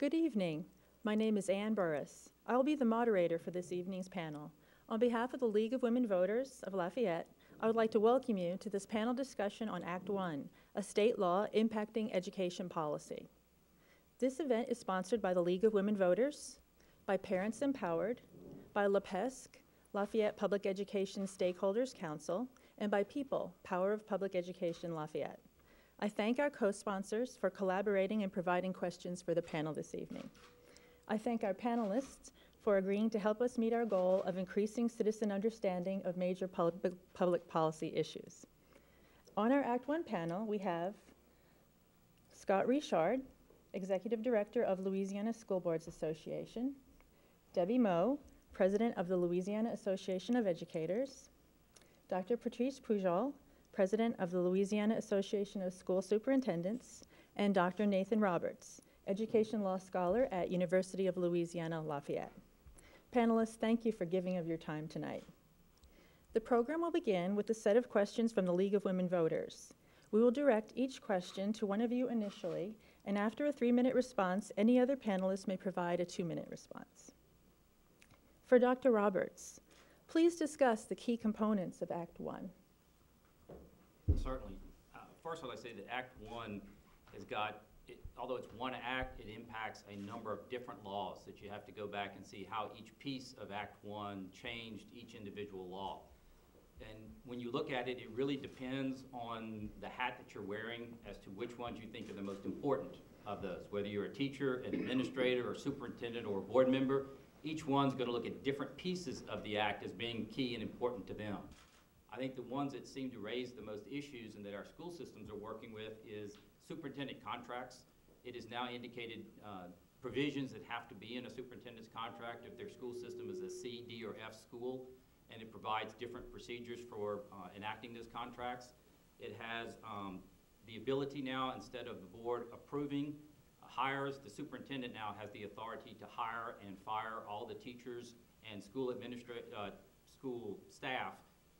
Good evening. My name is Ann Burris. I will be the moderator for this evening's panel. On behalf of the League of Women Voters of Lafayette, I would like to welcome you to this panel discussion on Act 1, a state law impacting education policy. This event is sponsored by the League of Women Voters, by Parents Empowered, by LPESC, Lafayette Public Education Stakeholders Council, and by People, Power of Public Education Lafayette. I thank our co-sponsors for collaborating and providing questions for the panel this evening. I thank our panelists for agreeing to help us meet our goal of increasing citizen understanding of major public policy issues. On our Act 1 panel, we have Scott Richard, Executive Director of Louisiana School Boards Association, Debbie Moe, President of the Louisiana Association of Educators, Dr. Patrice Pujol, President of the Louisiana Association of School Superintendents, and Dr. Nathan Roberts, Education Law Scholar at University of Louisiana, Lafayette. Panelists, thank you for giving of your time tonight. The program will begin with a set of questions from the League of Women Voters. We will direct each question to one of you initially, and after a 3-minute response, any other panelist may provide a 2-minute response. For Dr. Roberts, please discuss the key components of Act 1. Certainly. First, I'd like to say that Act 1 has got, although it's one act, it impacts a number of different laws that you have to go back and see how each piece of Act 1 changed each individual law. And when you look at it, it really depends on the hat that you're wearing as to which ones you think are the most important of those. Whether you're a teacher, an administrator, or superintendent, or a board member, each one's going to look at different pieces of the act as being key and important to them. I think the ones that seem to raise the most issues and that our school systems are working with is superintendent contracts. It is now indicated provisions that have to be in a superintendent's contract if their school system is a C, D, or F school, and it provides different procedures for enacting those contracts. It has the ability now, instead of the board approving hires, the superintendent now has the authority to hire and fire all the teachers and school school staff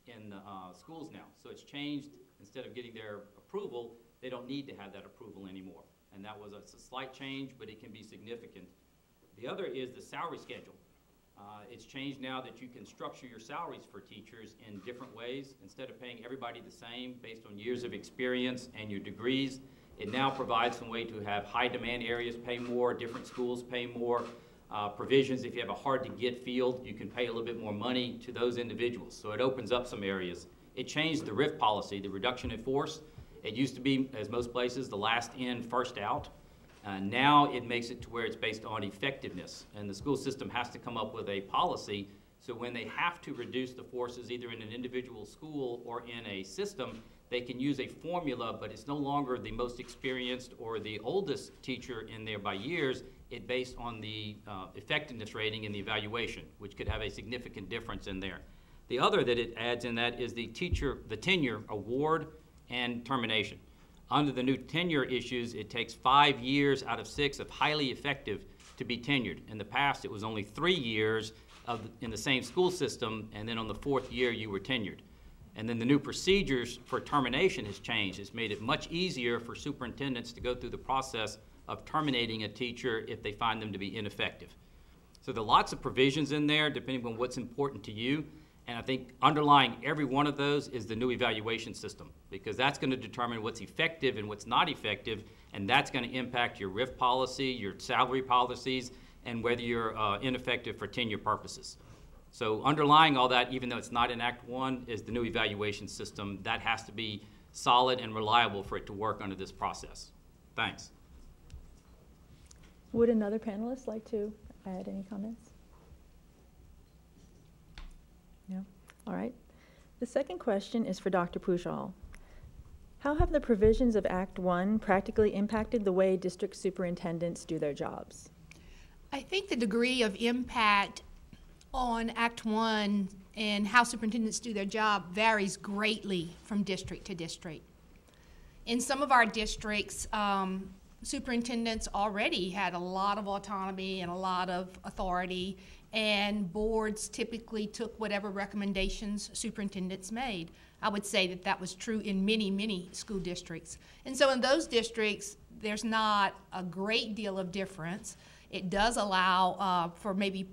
in the schools now. So it's changed. Instead of getting their approval, they don't need to have that approval anymore. And that was a slight change, but it can be significant. The other is the salary schedule. It's changed now that you can structure your salaries for teachers in different ways. Instead of paying everybody the same based on years of experience and your degrees, it now provides some way to have high demand areas pay more, different schools pay more. Provisions, if you have a hard-to-get field, you can pay a little bit more money to those individuals. So it opens up some areas. It changed the RIF policy, the reduction in force. It used to be, as most places, the last in, first out. Now it makes it to where it's based on effectiveness. And the school system has to come up with a policy so when they have to reduce the forces either in an individual school or in a system, they can use a formula, but it's no longer the most experienced or the oldest teacher in there by years. It's based on the effectiveness rating and the evaluation, which could have a significant difference in there. The other that it adds in that is the tenure award and termination. Under the new tenure issues, it takes 5 years out of 6 of highly effective to be tenured. In the past, it was only 3 years in the same school system, and then on the 4th year, you were tenured. And then the new procedures for termination has changed. It's made it much easier for superintendents to go through the process of terminating a teacher if they find them to be ineffective. So there are lots of provisions in there depending on what's important to you. And I think underlying every one of those is the new evaluation system, because that's going to determine what's effective and what's not effective, and that's going to impact your RIF policy, your salary policies, and whether you're ineffective for tenure purposes. So underlying all that, even though it's not in Act 1, is the new evaluation system. That has to be solid and reliable for it to work under this process. Thanks. Would another panelist like to add any comments? No? All right. The second question is for Dr. Pujol. How have the provisions of Act 1 practically impacted the way district superintendents do their jobs? I think the degree of impact on Act 1 and how superintendents do their job varies greatly from district to district. In some of our districts, superintendents already had a lot of autonomy and a lot of authority, and boards typically took whatever recommendations superintendents made. I would say that that was true in many, many school districts. And so in those districts, there's not a great deal of difference. It does allow for maybe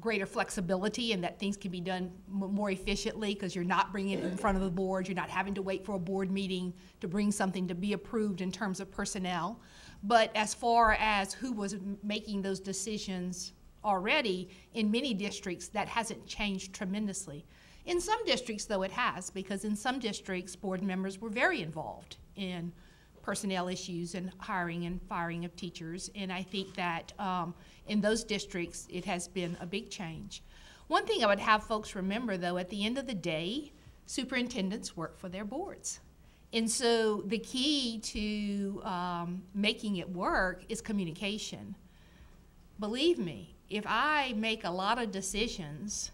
greater flexibility and that things can be done more efficiently because you're not bringing it in front of the board. You're not having to wait for a board meeting to bring something to be approved in terms of personnel. But as far as who was making those decisions already, in many districts, that hasn't changed tremendously. In some districts, though, it has, because in some districts, board members were very involved in personnel issues and hiring and firing of teachers. And I think that in those districts, it has been a big change. One thing I would have folks remember, though, at the end of the day, superintendents work for their boards. And so the key to making it work is communication. Believe me, if I make a lot of decisions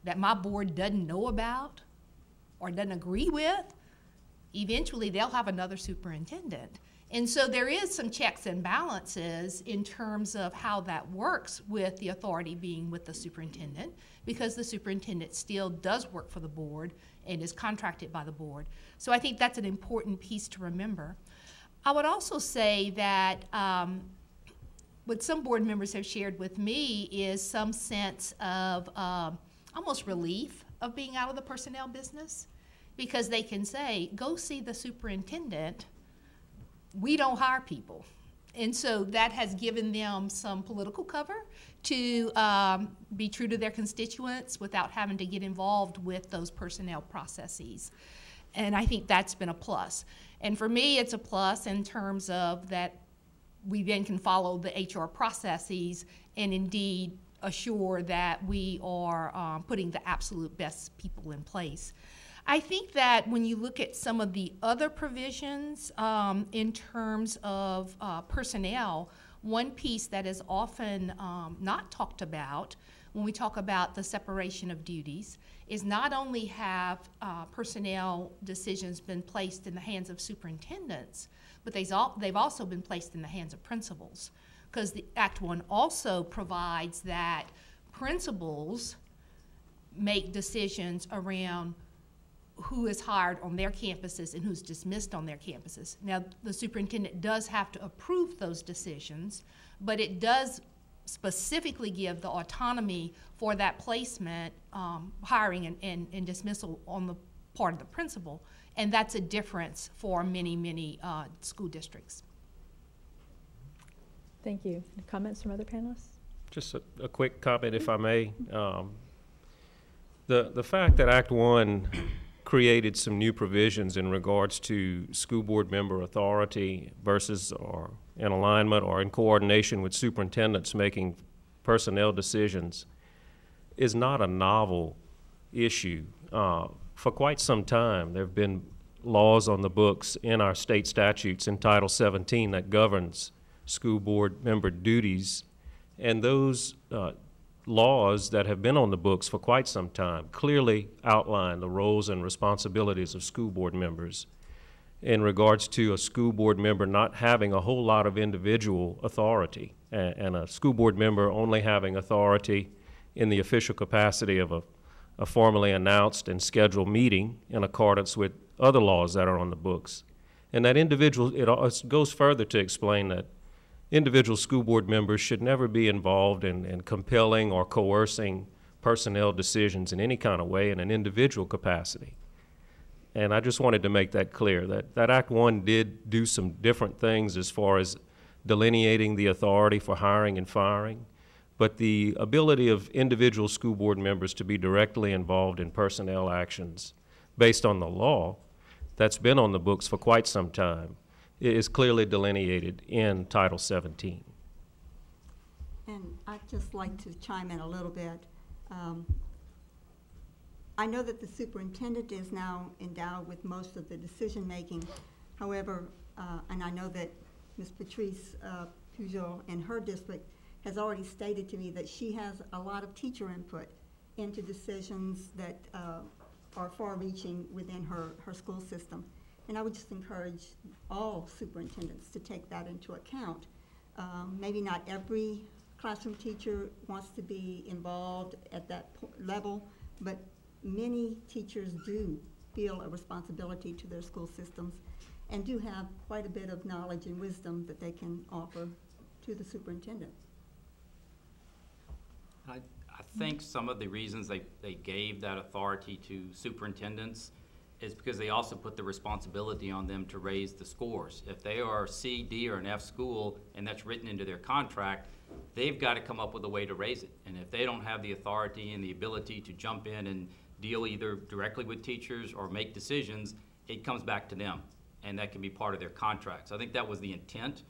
that my board doesn't know about or doesn't agree with, eventually they'll have another superintendent. And so there is some checks and balances in terms of how that works with the authority being with the superintendent, because the superintendent still does work for the board and is contracted by the board. So I think that's an important piece to remember. I would also say that what some board members have shared with me is some sense of almost relief of being out of the personnel business, because they can say, go see the superintendent, we don't hire people. And so that has given them some political cover to be true to their constituents without having to get involved with those personnel processes. And I think that's been a plus. And for me, it's a plus in terms of that we then can follow the HR processes and indeed assure that we are putting the absolute best people in place. I think that when you look at some of the other provisions in terms of personnel, one piece that is often not talked about when we talk about the separation of duties is not only have personnel decisions been placed in the hands of superintendents, but they've also been placed in the hands of principals, because the Act 1 also provides that principals make decisions around who is hired on their campuses and who's dismissed on their campuses. Now, the superintendent does have to approve those decisions, but it does specifically give the autonomy for that placement, hiring and dismissal on the part of the principal, and that's a difference for many, many school districts. Thank you. Comments from other panelists? Just a quick comment, if I may. The fact that Act 1 created some new provisions in regards to school board member authority versus or in alignment or in coordination with superintendents making personnel decisions is not a novel issue. For quite some time, there have been laws on the books in our state statutes in Title 17 that governs school board member duties, and those laws that have been on the books for quite some time clearly outline the roles and responsibilities of school board members in regards to a school board member not having a whole lot of individual authority and a school board member only having authority in the official capacity of a formally announced and scheduled meeting in accordance with other laws that are on the books. And that individual, it goes further to explain that individual school board members should never be involved in compelling or coercing personnel decisions in any kind of way in an individual capacity. And I just wanted to make that clear, that Act 1 did do some different things as far as delineating the authority for hiring and firing, but the ability of individual school board members to be directly involved in personnel actions based on the law that's been on the books for quite some time is clearly delineated in Title 17. And I'd just like to chime in a little bit. I know that the superintendent is now endowed with most of the decision-making. However, and I know that Ms. Patrice Pujol in her district has already stated to me that she has a lot of teacher input into decisions that are far-reaching within her school system. And I would just encourage all superintendents to take that into account. Maybe not every classroom teacher wants to be involved at that level, but many teachers do feel a responsibility to their school systems. and do have quite a bit of knowledge and wisdom that they can offer to the superintendent. I think some of the reasons they gave that authority to superintendents is because they also put the responsibility on them to raise the scores. If they are a C, D, or an F school, and that's written into their contract, they've got to come up with a way to raise it. And if they don't have the authority and the ability to jump in and deal either directly with teachers or make decisions, it comes back to them, and that can be part of their contract. So I think that was the intent.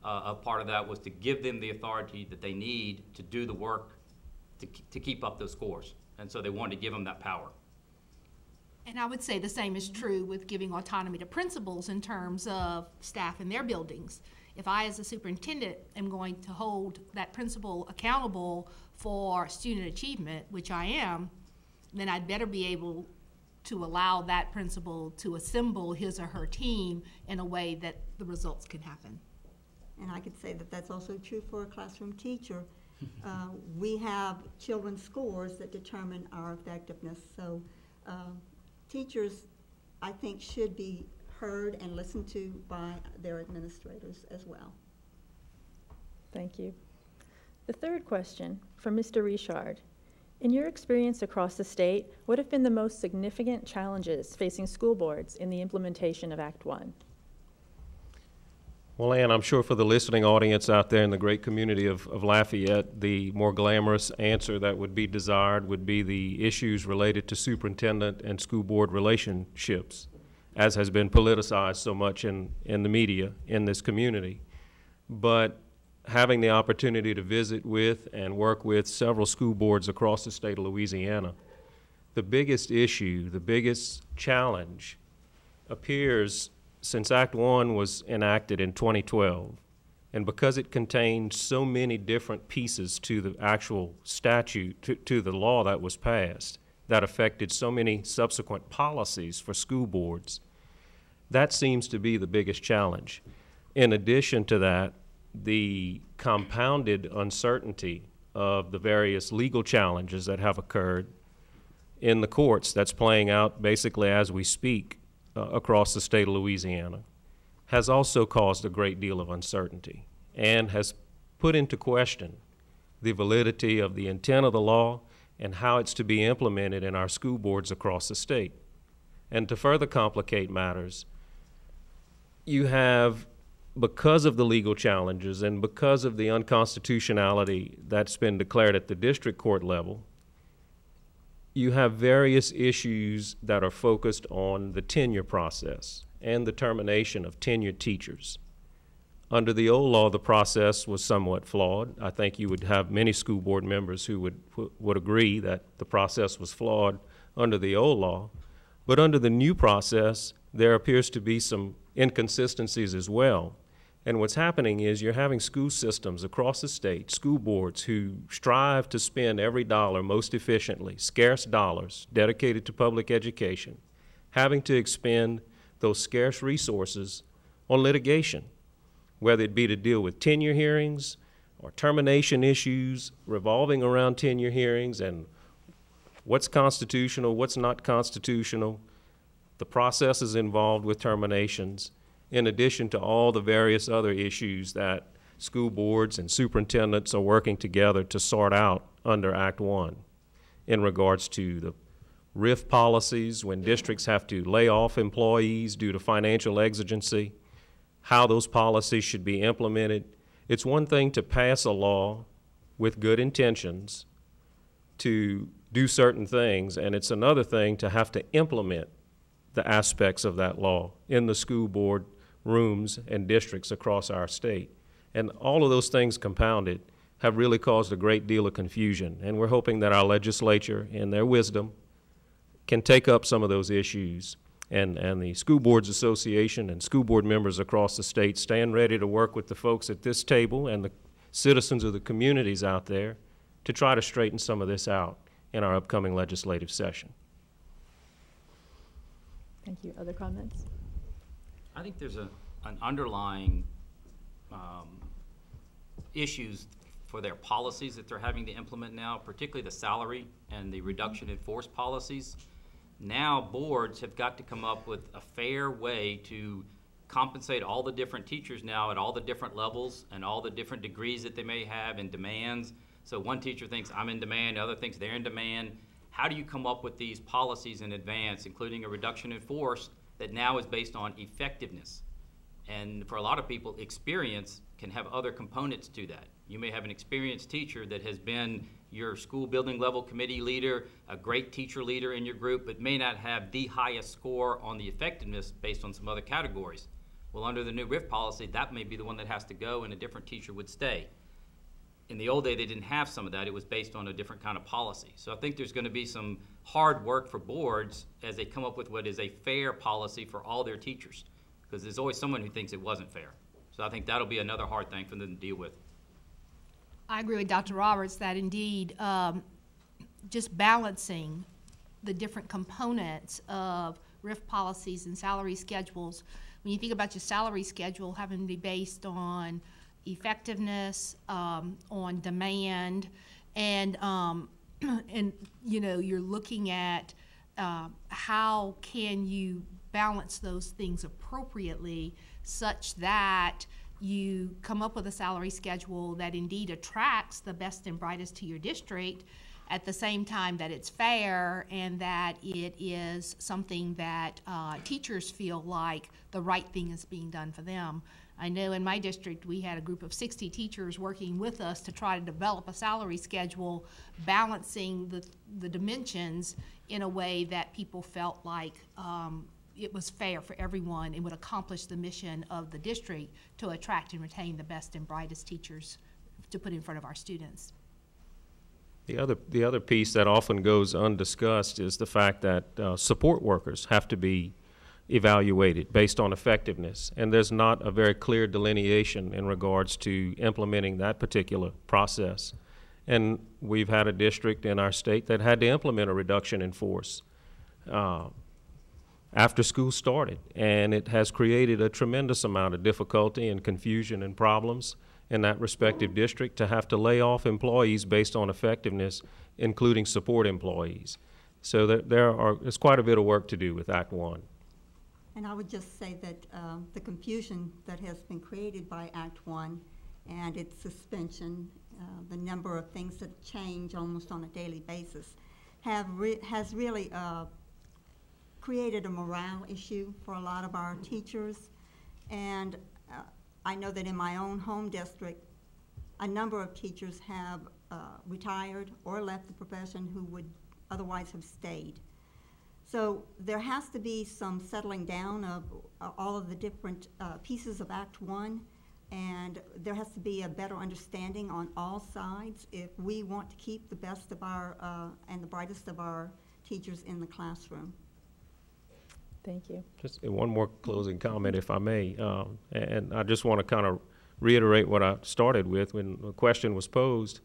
A part of that was to give them the authority that they need to do the work to keep up those scores. And so they wanted to give them that power. And I would say the same is true with giving autonomy to principals in terms of staff in their buildings. If I, as a superintendent, am going to hold that principal accountable for student achievement, which I am, then I'd better be able to allow that principal to assemble his or her team in a way that the results can happen. And I could say that that's also true for a classroom teacher. We have children's scores that determine our effectiveness. So teachers, I think, should be heard and listened to by their administrators as well. Thank you. The third question from Mr. Richard. In your experience across the state, what have been the most significant challenges facing school boards in the implementation of Act 1? Well, Ann, I'm sure for the listening audience out there in the great community of Lafayette, the more glamorous answer that would be desired would be the issues related to superintendent and school board relationships, as has been politicized so much in the media in this community. But having the opportunity to visit with and work with several school boards across the state of Louisiana, the biggest issue, the biggest challenge appears since Act 1 was enacted in 2012, and because it contained so many different pieces to the actual statute, to the law that was passed, that affected so many subsequent policies for school boards, that seems to be the biggest challenge. In addition to that, the compounded uncertainty of the various legal challenges that have occurred in the courts that's playing out basically as we speak across the state of Louisiana has also caused a great deal of uncertainty and has put into question the validity of the intent of the law and how it's to be implemented in our school boards across the state. And to further complicate matters, you have, because of the legal challenges and because of the unconstitutionality that's been declared at the district court level, you have various issues that are focused on the tenure process and the termination of tenured teachers. Under the old law, the process was somewhat flawed. I think you would have many school board members who would agree that the process was flawed under the old law. But under the new process, there appears to be some inconsistencies as well. And what's happening is you're having school systems across the state, school boards who strive to spend every dollar most efficiently, scarce dollars dedicated to public education, having to expend those scarce resources on litigation, whether it be to deal with tenure hearings or termination issues revolving around tenure hearings and what's constitutional, what's not constitutional, the processes involved with terminations, in addition to all the various other issues that school boards and superintendents are working together to sort out under Act 1 in regards to the RIF policies when districts have to lay off employees due to financial exigency, how those policies should be implemented. It's one thing to pass a law with good intentions to do certain things, and it's another thing to have to implement the aspects of that law in the school board rooms and districts across our state. And all of those things compounded have really caused a great deal of confusion. And we're hoping that our legislature, in their wisdom, can take up some of those issues. And the School Boards Association and school board members across the state stand ready to work with the folks at this table and the citizens of the communities out there to try to straighten some of this out in our upcoming legislative session. Thank you. Other comments? I think there's an underlying issues for their policies that they're having to implement now, particularly the salary and the reduction in force policies. Now boards have got to come up with a fair way to compensate all the different teachers now at all the different levels and all the different degrees that they may have and demands. So one teacher thinks I'm in demand, the other thinks they're in demand. How do you come up with these policies in advance, including a reduction in force that now is based on effectiveness? And for a lot of people, experience can have other components to that. You may have an experienced teacher that has been your school building level committee leader, a great teacher leader in your group, but may not have the highest score on the effectiveness based on some other categories. Well, under the new RIF policy, that may be the one that has to go and a different teacher would stay. In the old day, they didn't have some of that. It was based on a different kind of policy. So I think there's going to be some hard work for boards as they come up with what is a fair policy for all their teachers, because there's always someone who thinks it wasn't fair. So I think that'll be another hard thing for them to deal with. I agree with Dr. Roberts that indeed just balancing the different components of RIF policies and salary schedules. When you think about your salary schedule having to be based on effectiveness, on demand, and you know, you're looking at how can you balance those things appropriately such that you come up with a salary schedule that indeed attracts the best and brightest to your district at the same time that it's fair and that it is something that teachers feel like the right thing is being done for them. I know in my district we had a group of 60 teachers working with us to try to develop a salary schedule balancing the dimensions in a way that people felt like it was fair for everyone and would accomplish the mission of the district to attract and retain the best and brightest teachers to put in front of our students. The other piece that often goes undiscussed is the fact that support workers have to be evaluated based on effectiveness, and there's not a very clear delineation in regards to implementing that particular process. And we've had a district in our state that had to implement a reduction in force after school started, and it has created a tremendous amount of difficulty and confusion and problems in that respective district to have to lay off employees based on effectiveness, including support employees. So there's quite a bit of work to do with Act 1. And I would just say that the confusion that has been created by Act 1 and its suspension, the number of things that change almost on a daily basis, has really created a morale issue for a lot of our teachers. And I know that in my own home district, a number of teachers have retired or left the profession who would otherwise have stayed. So there has to be some settling down of all of the different pieces of Act 1, and there has to be a better understanding on all sides if we want to keep the best of our and the brightest of our teachers in the classroom. Thank you. Just one more closing comment, if I may, and I just want to kind of reiterate what I started with when the question was posed.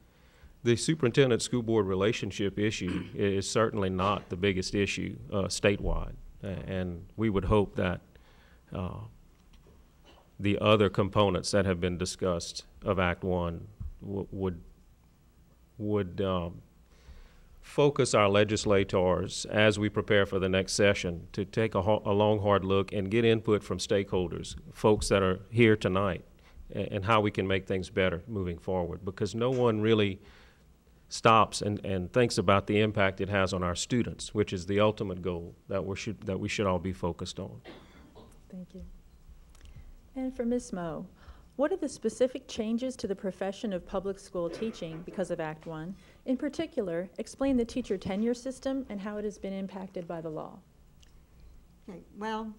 The superintendent-school board relationship issue is certainly not the biggest issue statewide, and we would hope that the other components that have been discussed of Act 1 would focus our legislators as we prepare for the next session to take a long, hard look and get input from stakeholders, folks that are here tonight, and how we can make things better moving forward, because no one really stops and thinks about the impact it has on our students, which is the ultimate goal that we should all be focused on. Thank you. And for Ms. Moe, what are the specific changes to the profession of public school teaching because of Act 1? In particular, explain the teacher tenure system and how it has been impacted by the law. Okay, well,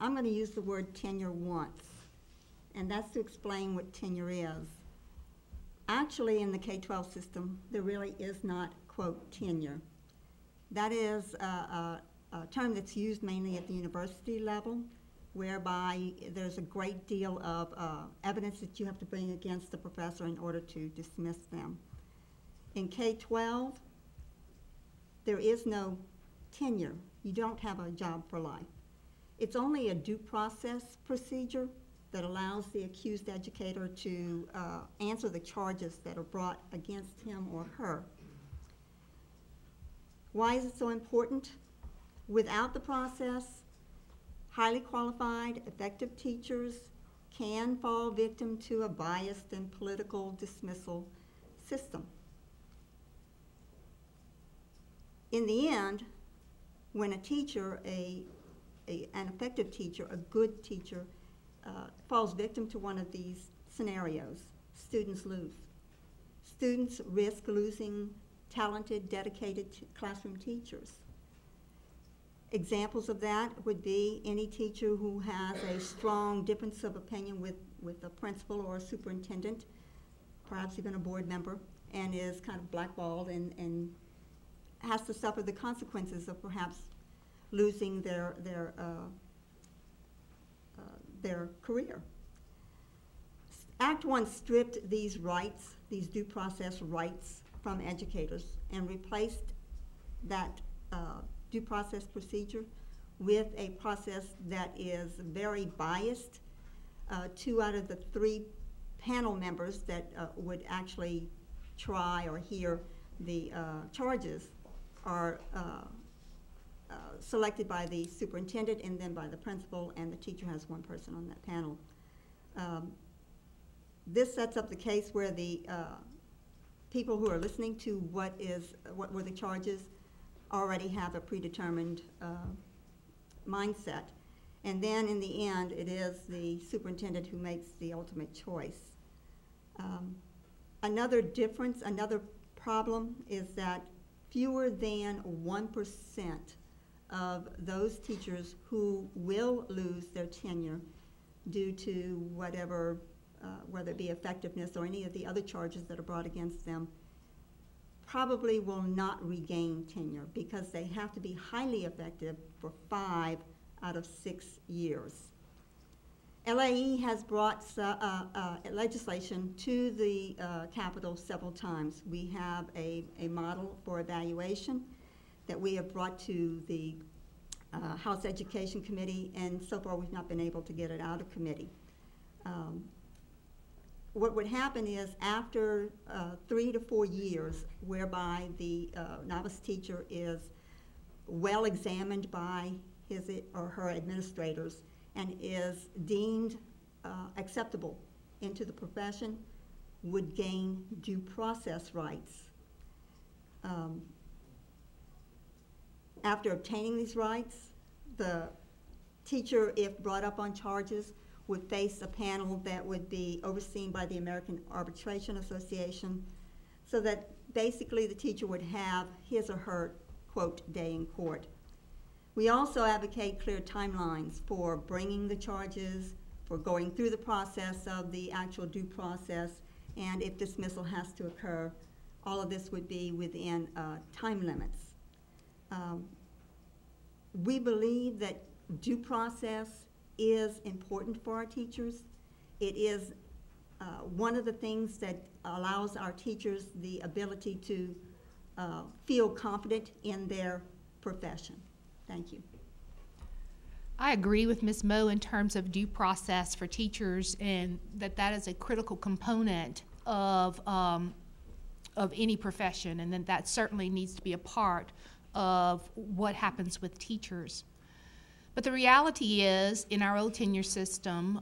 I'm going to use the word tenure once, and that's to explain what tenure is. Actually, in the K-12 system, there really is not, quote, tenure. That is a term that's used mainly at the university level, whereby there's a great deal of evidence that you have to bring against the professor in order to dismiss them. In K-12, there is no tenure. You don't have a job for life. It's only a due process procedure that allows the accused educator to answer the charges that are brought against him or her. Why is it so important? Without the process, highly qualified, effective teachers can fall victim to a biased and political dismissal system. In the end, when a teacher, an effective teacher, a good teacher, falls victim to one of these scenarios, students lose. Students risk losing talented, dedicated classroom teachers. Examples of that would be any teacher who has a strong difference of opinion with a principal or a superintendent, perhaps even a board member, and is kind of blackballed and has to suffer the consequences of perhaps losing their career. Act 1 stripped these rights, these due process rights, from educators and replaced that due process procedure with a process that is very biased. 2 out of the 3 panel members that would actually try or hear the charges are selected by the superintendent and then by the principal, and the teacher has 1 person on that panel. This sets up the case where the people who are listening to what were the charges already have a predetermined mindset. And then in the end, it is the superintendent who makes the ultimate choice. Another difference, another problem is that fewer than 1% of those teachers who will lose their tenure due to whatever, whether it be effectiveness or any of the other charges that are brought against them, probably will not regain tenure because they have to be highly effective for 5 out of 6 years. LAE has brought legislation to the Capitol several times. We have a model for evaluation that we have brought to the House Education Committee, and so far we've not been able to get it out of committee. What would happen is after 3 to 4 years, whereby the novice teacher is well examined by his or her administrators and is deemed acceptable into the profession, would gain due process rights. After obtaining these rights, the teacher, if brought up on charges, would face a panel that would be overseen by the American Arbitration Association, so that basically the teacher would have his or her, quote, day in court. We also advocate clear timelines for bringing the charges, for going through the process of the actual due process, and if dismissal has to occur, all of this would be within time limits. We believe that due process is important for our teachers. It is one of the things that allows our teachers the ability to feel confident in their profession. Thank you. I agree with Ms. Moe in terms of due process for teachers, and that is a critical component of any profession, and that certainly needs to be a part of what happens with teachers. But the reality is, in our old tenure system,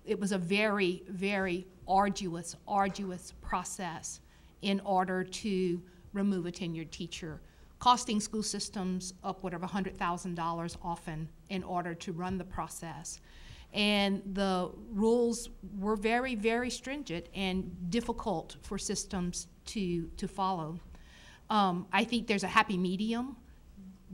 it was a very, very arduous process in order to remove a tenured teacher, costing school systems upward of $100,000 often in order to run the process. And the rules were very, very stringent and difficult for systems to follow. I think there's a happy medium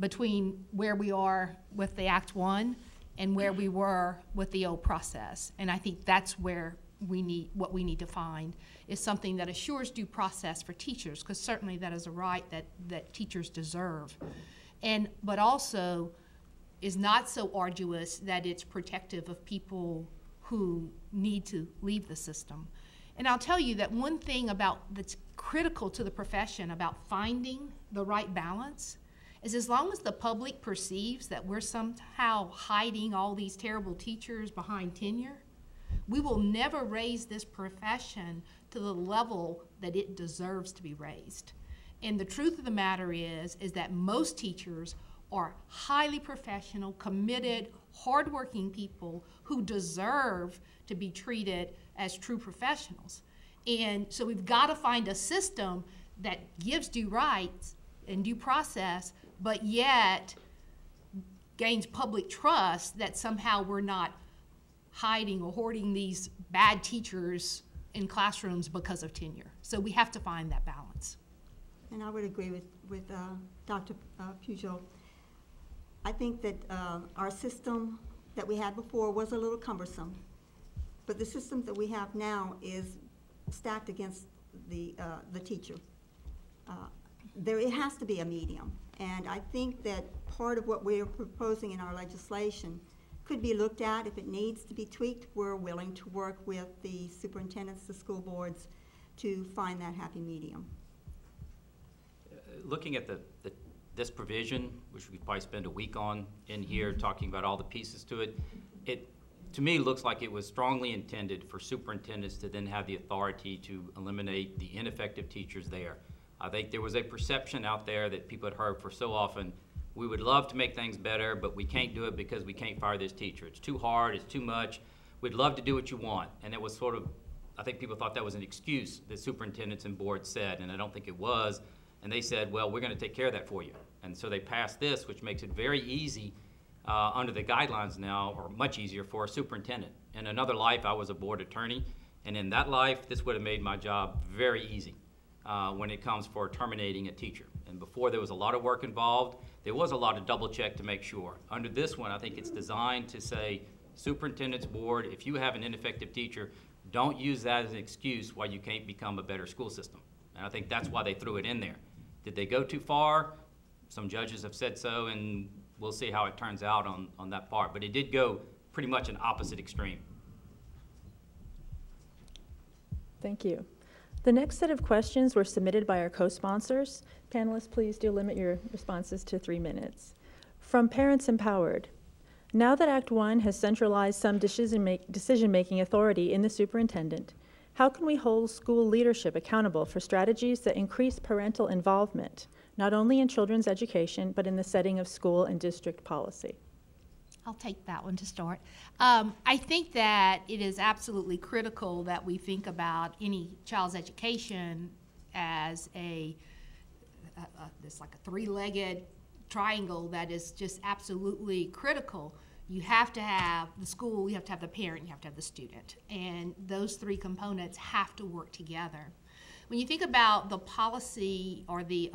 between where we are with the Act 1 and where we were with the old process. And I think that's where what we need to find is something that assures due process for teachers, because certainly that is a right that teachers deserve. But also is not so arduous that it's protective of people who need to leave the system. And I'll tell you that one thing that's critical to the profession about finding the right balance is, as long as the public perceives that we're somehow hiding all these terrible teachers behind tenure, we will never raise this profession to the level that it deserves to be raised. And the truth of the matter is that most teachers are highly professional, committed, hardworking people who deserve to be treated as true professionals. And so we've got to find a system that gives due rights and due process, but yet gains public trust that somehow we're not hiding or hoarding these bad teachers in classrooms because of tenure. So we have to find that balance. And I would agree with Dr. Pujol. I think that our system that we had before was a little cumbersome, but the system that we have now is stacked against the teacher. It has to be a medium, and I think that part of what we're proposing in our legislation could be looked at. If it needs to be tweaked, we're willing to work with the superintendents, the school boards, to find that happy medium. Looking at this provision, which we could probably spend a week on in here, talking about all the pieces to it, it to me looks like it was strongly intended for superintendents to then have the authority to eliminate the ineffective teachers there. I think there was a perception out there that people had heard for so often, we would love to make things better, but we can't do it because we can't fire this teacher. It's too hard, it's too much. We'd love to do what you want. And it was sort of, I think people thought that was an excuse that superintendents and boards said, and I don't think it was. And they said, well, we're going to take care of that for you. And so they passed this, which makes it very easy under the guidelines now, or much easier for a superintendent. In another life, I was a board attorney, and in that life, this would have made my job very easy when it comes for terminating a teacher. And before there was a lot of work involved, there was a lot of double check to make sure. Under this one, I think it's designed to say, superintendent's board, if you have an ineffective teacher, don't use that as an excuse why you can't become a better school system. And I think that's why they threw it in there. Did they go too far? Some judges have said so, and we'll see how it turns out on that part. But it did go pretty much an opposite extreme. Thank you. The next set of questions were submitted by our co-sponsors. Panelists, please do limit your responses to 3 minutes. From Parents Empowered, now that Act 1 has centralized some decision-making authority in the superintendent, how can we hold school leadership accountable for strategies that increase parental involvement, not only in children's education, but in the setting of school and district policy? I'll take that one to start. I think that it is absolutely critical that we think about any child's education as it's like a three-legged triangle that is just absolutely critical. You have to have the school, you have to have the parent, you have to have the student. And those three components have to work together. When you think about the policy or the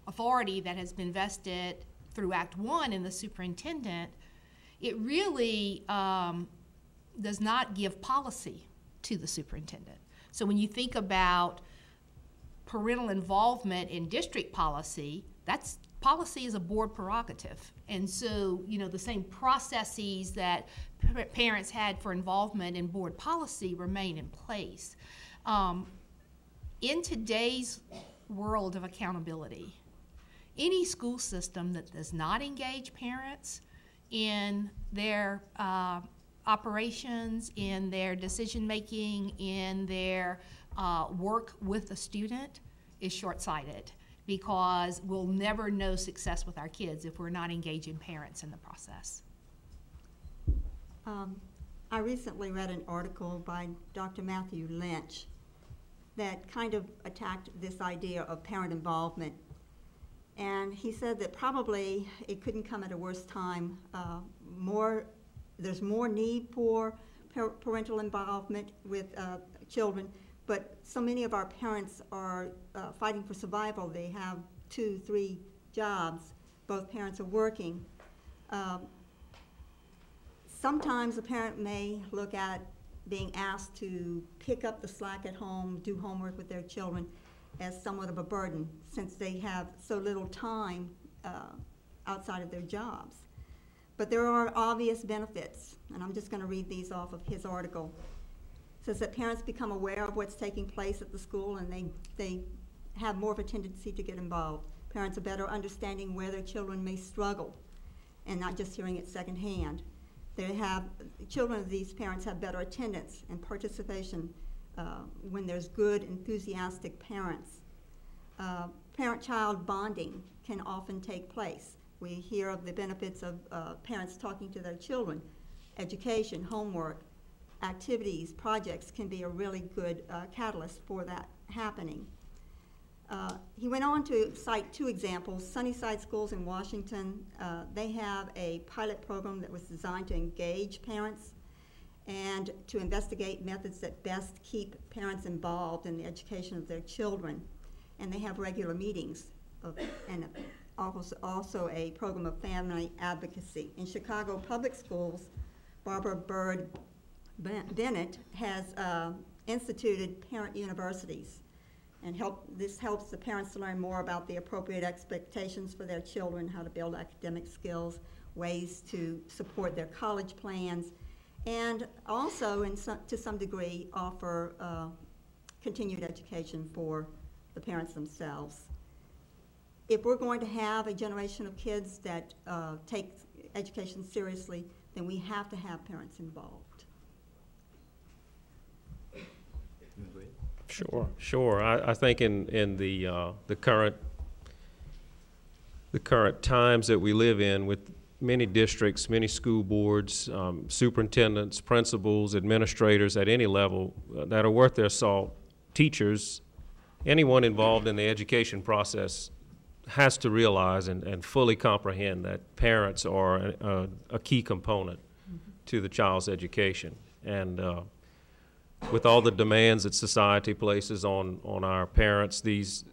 authority that has been vested through Act 1 in the superintendent, it really does not give policy to the superintendent. So when you think about parental involvement in district policy, policy is a board prerogative. And so, you know, the same processes that parents had for involvement in board policy remain in place. In today's world of accountability, any school system that does not engage parents in their operations, in their decision-making, in their work with the student is short-sighted, because we'll never know success with our kids if we're not engaging parents in the process. I recently read an article by Dr. Matthew Lynch that kind of attacked this idea of parent involvement. And he said that probably it couldn't come at a worse time. There's more need for parental involvement with children, but so many of our parents are fighting for survival. They have 2, 3 jobs. Both parents are working. Sometimes a parent may look at being asked to pick up the slack at home, do homework with their children, as somewhat of a burden, since they have so little time outside of their jobs. But there are obvious benefits, and I'm just going to read these off of his article. It says that parents become aware of what's taking place at the school, and they have more of a tendency to get involved. Parents are better understanding where their children may struggle, and not just hearing it secondhand. Children of these parents have better attendance and participation when there's good, enthusiastic parents. Parent-child bonding can often take place We hear of the benefits of parents talking to their children. Education, homework, activities, projects can be a really good catalyst for that happening. He went on to cite 2 examples. Sunnyside Schools in Washington, they have a pilot program that was designed to engage parents and to investigate methods that best keep parents involved in the education of their children. And they have regular meetings and also a program of family advocacy. In Chicago Public Schools, Barbara Bird Bennett has instituted parent universities, and this helps the parents to learn more about the appropriate expectations for their children, how to build academic skills, ways to support their college plans, and also to some degree offer continued education for the parents themselves. If we're going to have a generation of kids that take education seriously, then we have to have parents involved. Sure. I think in the current times that we live in, with many districts, many school boards, superintendents, principals, administrators at any level that are worth their salt, teachers, anyone involved in the education process has to realize and fully comprehend that parents are a key component to the child's education. And with all the demands that society places on our parents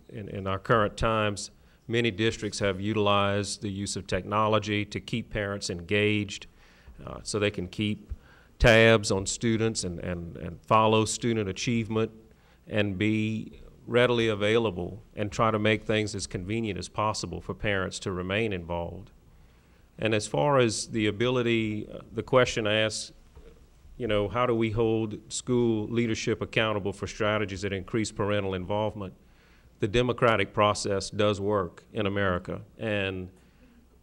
in our current times, many districts have utilized the use of technology to keep parents engaged so they can keep tabs on students and follow student achievement and be readily available and try to make things as convenient as possible for parents to remain involved. And as far as the ability, the question asks, how do we hold school leadership accountable for strategies that increase parental involvement? The democratic process does work in America, and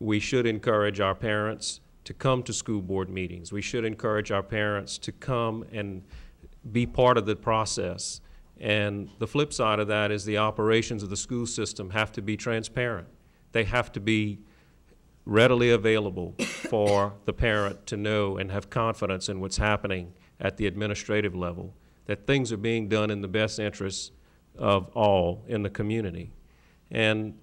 we should encourage our parents to come to school board meetings. We should encourage our parents to come and be part of the process. And the flip side of that is the operations of the school system have to be transparent. They have to be readily available for the parent to know and have confidence in what's happening at the administrative level, that things are being done in the best interests of all in the community. And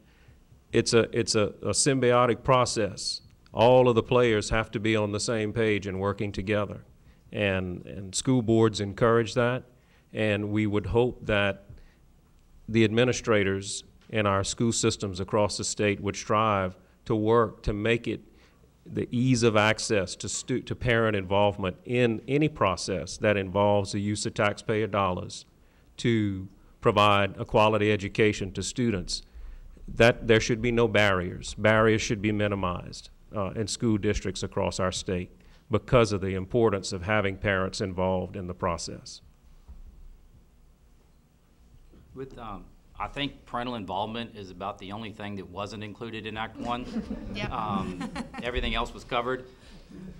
it's a symbiotic process. All of the players have to be on the same page and working together. And school boards encourage that. And we would hope that the administrators in our school systems across the state would strive to work to make it the ease of access to parent involvement in any process that involves the use of taxpayer dollars to provide a quality education to students. That there should be no barriers. Barriers should be minimized in school districts across our state because of the importance of having parents involved in the process. I think parental involvement is about the only thing that wasn't included in Act 1. Yep. Everything else was covered.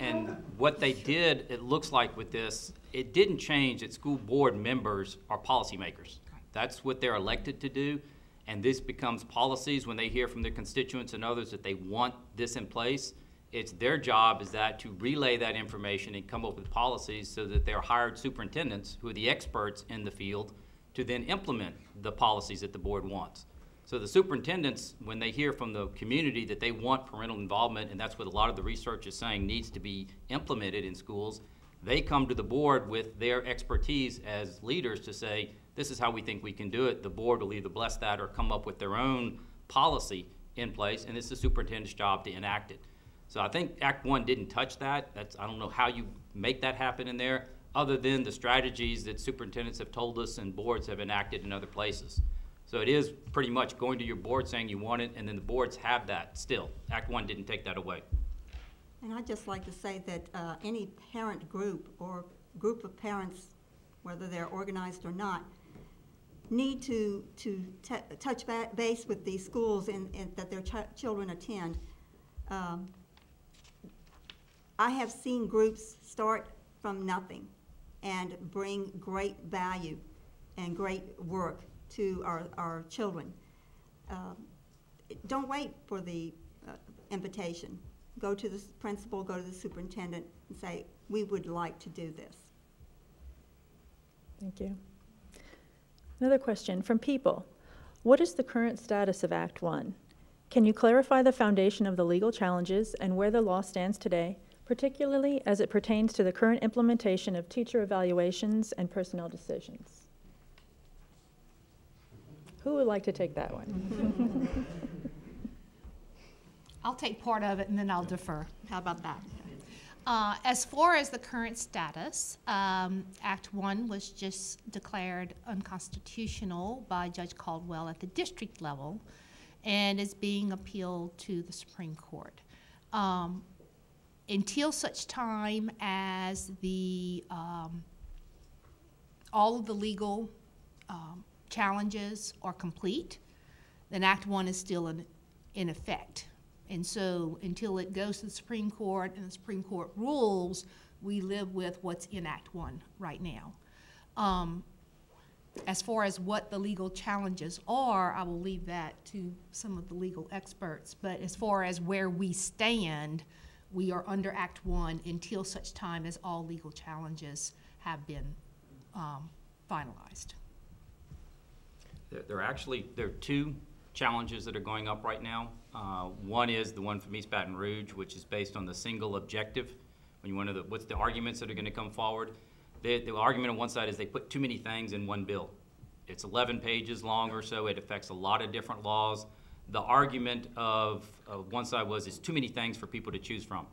And what they did, it looks like with this, it didn't change that school board members are policymakers. That's what they're elected to do. And this becomes policies when they hear from their constituents and others that they want this in place. It's their job is that to relay that information and come up with policies so that they're hired superintendents who are the experts in the field to then implement the policies that the board wants. So the superintendents, when they hear from the community that they want parental involvement, and that's what a lot of the research is saying needs to be implemented in schools, they come to the board with their expertise as leaders to say, this is how we think we can do it. The board will either bless that or come up with their own policy in place, and it's the superintendent's job to enact it. So I think Act 1 didn't touch that. I don't know how you make that happen in there, other than the strategies that superintendents have told us and boards have enacted in other places. So it is pretty much going to your board saying you want it, and then the boards have that still. Act 1 didn't take that away. And I'd just like to say that any parent group or group of parents, whether they're organized or not, need to touch base with these schools that their children attend. I have seen groups start from nothing and bring great value and great work to our children. Don't wait for the invitation. Go to the principal, go to the superintendent, and say, we would like to do this. Thank you. Another question from people. What is the current status of Act 1? Can you clarify the foundation of the legal challenges and where the law stands today, particularly as it pertains to the current implementation of teacher evaluations and personnel decisions? Who would like to take that one? I'll take part of it and then I'll defer. How about that? As far as the current status, Act 1 was just declared unconstitutional by Judge Caldwell at the district level and is being appealed to the Supreme Court. Until such time as all of the legal challenges are complete, then Act 1 is still in effect. And so until it goes to the Supreme Court and the Supreme Court rules, we live with what's in Act 1 right now. As far as what the legal challenges are, I will leave that to some of the legal experts. But as far as where we stand, we are under Act 1 until such time as all legal challenges have been finalized. There are two challenges that are going up right now. One is the one from East Baton Rouge, which is based on the single objective. When you wonder what's the arguments that are going to come forward, the argument on one side is they put too many things in one bill. It's 11 pages long or so. It affects a lot of different laws. The argument of one side was it's too many things for people to choose from.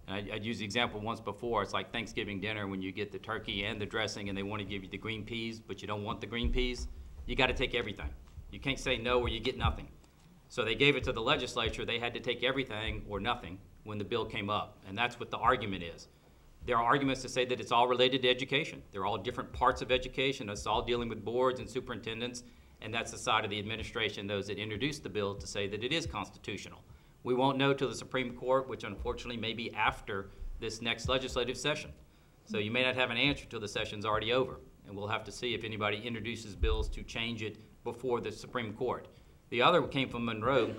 And I'd used the example once before. It's like Thanksgiving dinner when you get the turkey and the dressing and they want to give you the green peas, but you don't want the green peas. You got to take everything. You can't say no or you get nothing. So they gave it to the legislature. They had to take everything or nothing when the bill came up. And that's what the argument is. There are arguments to say that it's all related to education. They're all different parts of education. It's all dealing with boards and superintendents. And that's the side of the administration, those that introduced the bill, to say that it is constitutional. We won't know till the Supreme Court, which unfortunately may be after this next legislative session. So you may not have an answer till the session's already over. And we'll have to see if anybody introduces bills to change it before the Supreme Court. The other came from Monroe,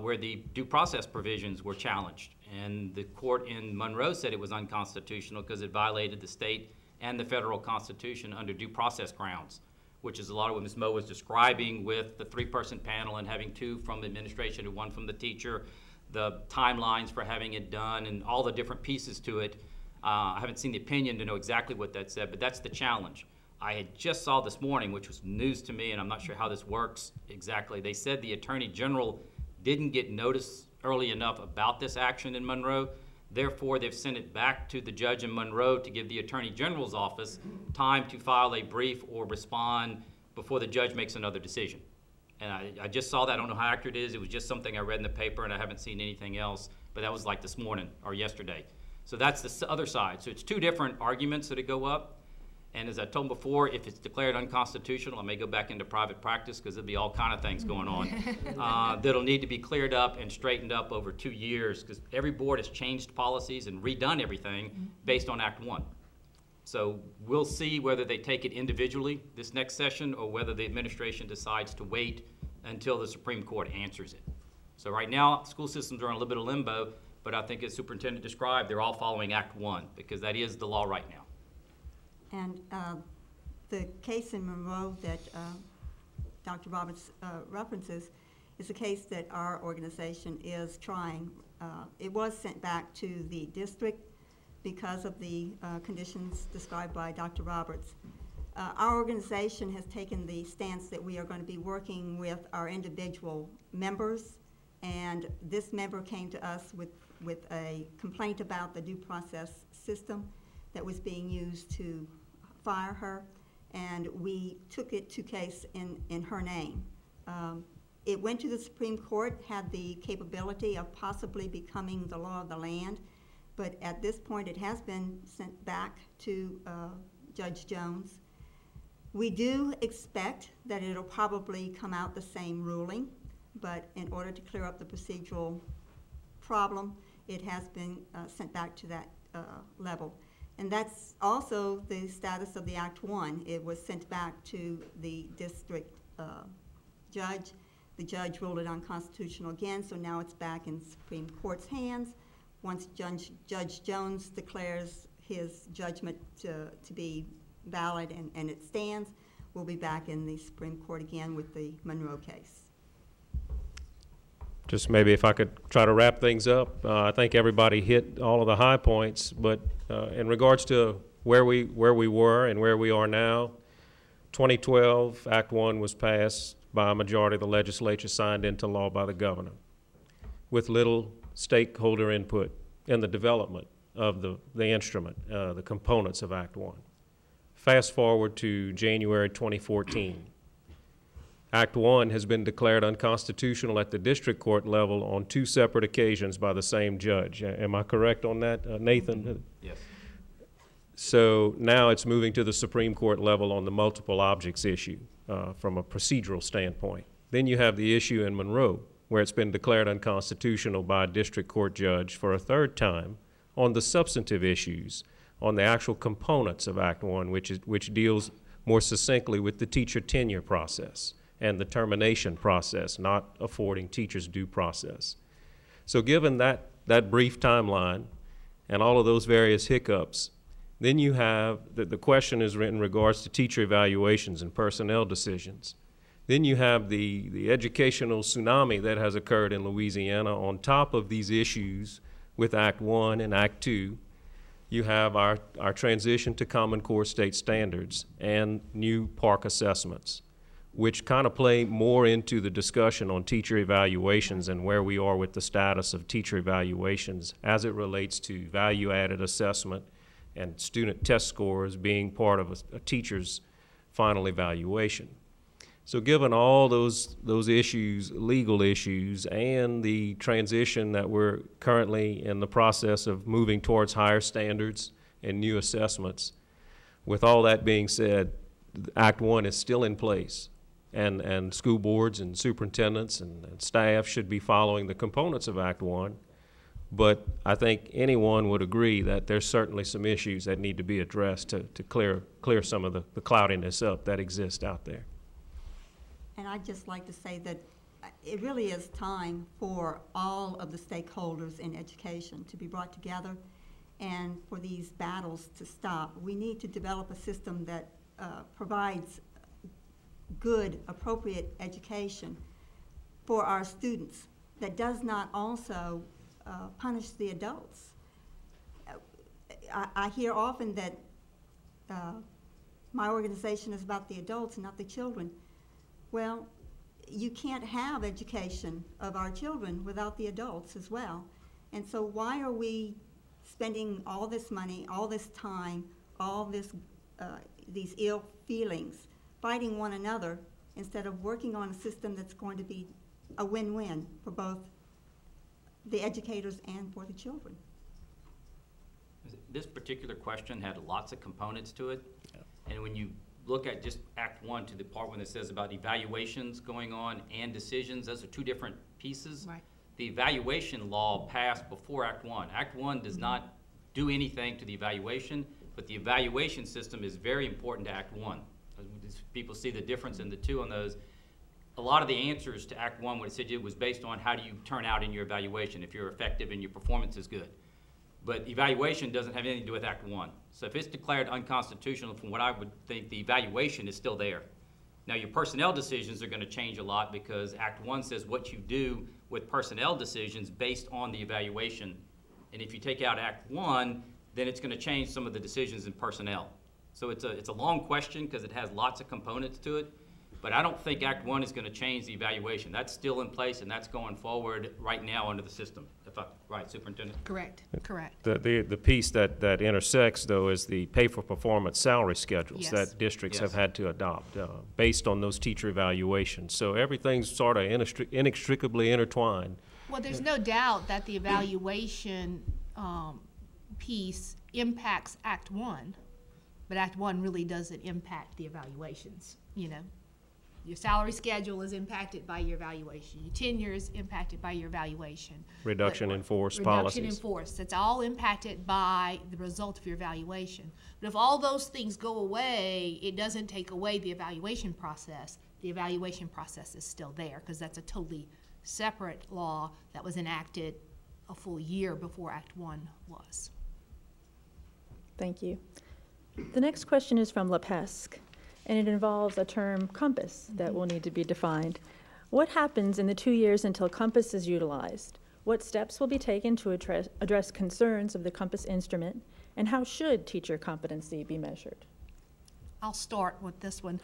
where the due process provisions were challenged. And the court in Monroe said it was unconstitutional because it violated the state and the federal constitution under due process grounds, which is a lot of what Ms. Moe was describing with the three-person panel and having two from the administration and one from the teacher, the timelines for having it done and all the different pieces to it. I haven't seen the opinion to know exactly what that said, but that's the challenge. I had just saw this morning, which was news to me, and I'm not sure how this works exactly. They said the Attorney General didn't get notice early enough about this action in Monroe. Therefore, they've sent it back to the judge in Monroe to give the Attorney General's office time to file a brief or respond before the judge makes another decision. And I just saw that. I don't know how accurate it is. It was just something I read in the paper, and I haven't seen anything else. But that was like this morning or yesterday. So that's the other side. So it's two different arguments that go up. And as I told before, if it's declared unconstitutional, I may go back into private practice because there'll be all kind of things going on that'll need to be cleared up and straightened up over 2 years because every board has changed policies and redone everything based on Act 1. So we'll see whether they take it individually this next session or whether the administration decides to wait until the Supreme Court answers it. So right now, school systems are in a little bit of limbo, but I think as Superintendent described, they're all following Act 1 because that is the law right now. And the case in Monroe that Dr. Roberts references is a case that our organization is trying. It was sent back to the district because of the conditions described by Dr. Roberts. Our organization has taken the stance that we are going to be working with our individual members, and this member came to us with a complaint about the due process system that was being used to fire her, and we took it to case in her name. It went to the Supreme Court, had the capability of possibly becoming the law of the land, but at this point it has been sent back to Judge Jones. We do expect that it'll probably come out the same ruling, but in order to clear up the procedural problem, it has been sent back to that level. And that's also the status of the Act 1. It was sent back to the district judge. The judge ruled it unconstitutional again, so now it's back in Supreme Court's hands. Once Judge Jones declares his judgment to be valid and it stands, we'll be back in the Supreme Court again with the Monroe case. Just maybe if I could try to wrap things up. I think everybody hit all of the high points, but in regards to where we were and where we are now, 2012, Act 1 was passed by a majority of the legislature, signed into law by the governor, with little stakeholder input in the development of the instrument, the components of Act 1. Fast forward to January 2014. Act 1 has been declared unconstitutional at the district court level on 2 separate occasions by the same judge. Am I correct on that, Nathan? Yes. So now it's moving to the Supreme Court level on the multiple objects issue from a procedural standpoint. Then you have the issue in Monroe, where it's been declared unconstitutional by a district court judge for a 3rd time on the substantive issues, on the actual components of Act 1, which deals more succinctly with the teacher tenure process and the termination process, not affording teachers due process. So given that brief timeline and all of those various hiccups, then you have the question is in regards to teacher evaluations and personnel decisions. Then you have the educational tsunami that has occurred in Louisiana on top of these issues with Act 1 and Act 2. You have our transition to Common Core state standards and new park assessments, which kind of play more into the discussion on teacher evaluations and where we are with the status of teacher evaluations as it relates to value-added assessment and student test scores being part of a teacher's final evaluation. So given all those issues, legal issues, and the transition that we're currently in the process of moving towards higher standards and new assessments, with all that being said, Act 1 is still in place. And school boards and superintendents and staff should be following the components of Act 1. But I think anyone would agree that there's certainly some issues that need to be addressed to clear some of the cloudiness up that exists out there. And I'd just like to say that it really is time for all of the stakeholders in education to be brought together and for these battles to stop. We need to develop a system that provides good, appropriate education for our students that does not also punish the adults. I hear often that my organization is about the adults and not the children. Well, you can't have education of our children without the adults as well. And so why are we spending all this money, all this time, all this, these ill feelings, fighting one another instead of working on a system that's going to be a win-win for both the educators and for the children? This particular question had lots of components to it. Yeah. And when you look at just Act 1 to the part when it says about evaluations going on and decisions, those are 2 different pieces. Right. The evaluation law passed before Act 1. Act 1 does not do anything to the evaluation, but the evaluation system is very important to Act 1. People see the difference in the 2 on those. A lot of the answers to Act 1, what it said was based on how do you turn out in your evaluation, if you're effective and your performance is good. But evaluation doesn't have anything to do with Act 1. So if it's declared unconstitutional, from what I would think, the evaluation is still there. Now your personnel decisions are going to change a lot because Act 1 says what you do with personnel decisions based on the evaluation. And if you take out Act 1, then it's going to change some of the decisions in personnel. So it's a long question because it has lots of components to it. But I don't think Act 1 is going to change the evaluation. That's still in place, and that's going forward right now under the system. If I'm right, Superintendent? Correct, correct. The piece that intersects, though, is the pay-for-performance salary schedules Yes. that districts Yes. have had to adopt based on those teacher evaluations. So everything's sort of inextricably intertwined. Well, there's no doubt that the evaluation piece impacts Act 1, but Act 1 really doesn't impact the evaluations, you know. Your salary schedule is impacted by your evaluation. Your tenure is impacted by your evaluation. Reduction in force Reduction policies. in force. That's all impacted by the result of your evaluation. But if all those things go away, it doesn't take away the evaluation process. The The evaluation process is still there because that's a totally separate law that was enacted a full year before Act 1 was. Thank you. The next question is from LaPesque, and it involves a term, compass, that will need to be defined. What happens in the 2 years until compass is utilized? What steps will be taken to address concerns of the compass instrument, and how should teacher competency be measured? I'll start with this one.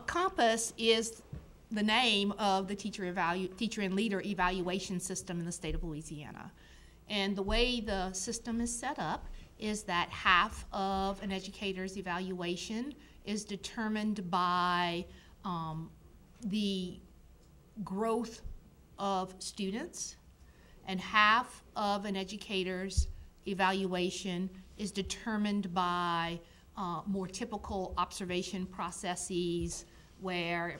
Compass is the name of the teacher and leader evaluation system in the state of Louisiana. And the way the system is set up is that half of an educator's evaluation is determined by the growth of students, and half of an educator's evaluation is determined by more typical observation processes where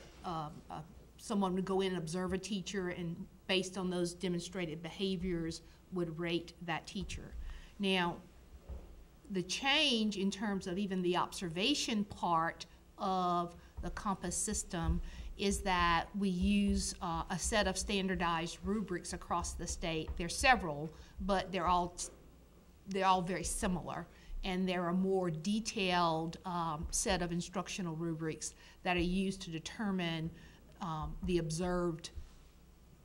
someone would go in and observe a teacher and based on those demonstrated behaviors would rate that teacher. Now, the change in terms of even the observation part of the compass system is that we use a set of standardized rubrics across the state. There are several, but they're all very similar. And there are more detailed set of instructional rubrics that are used to determine the observed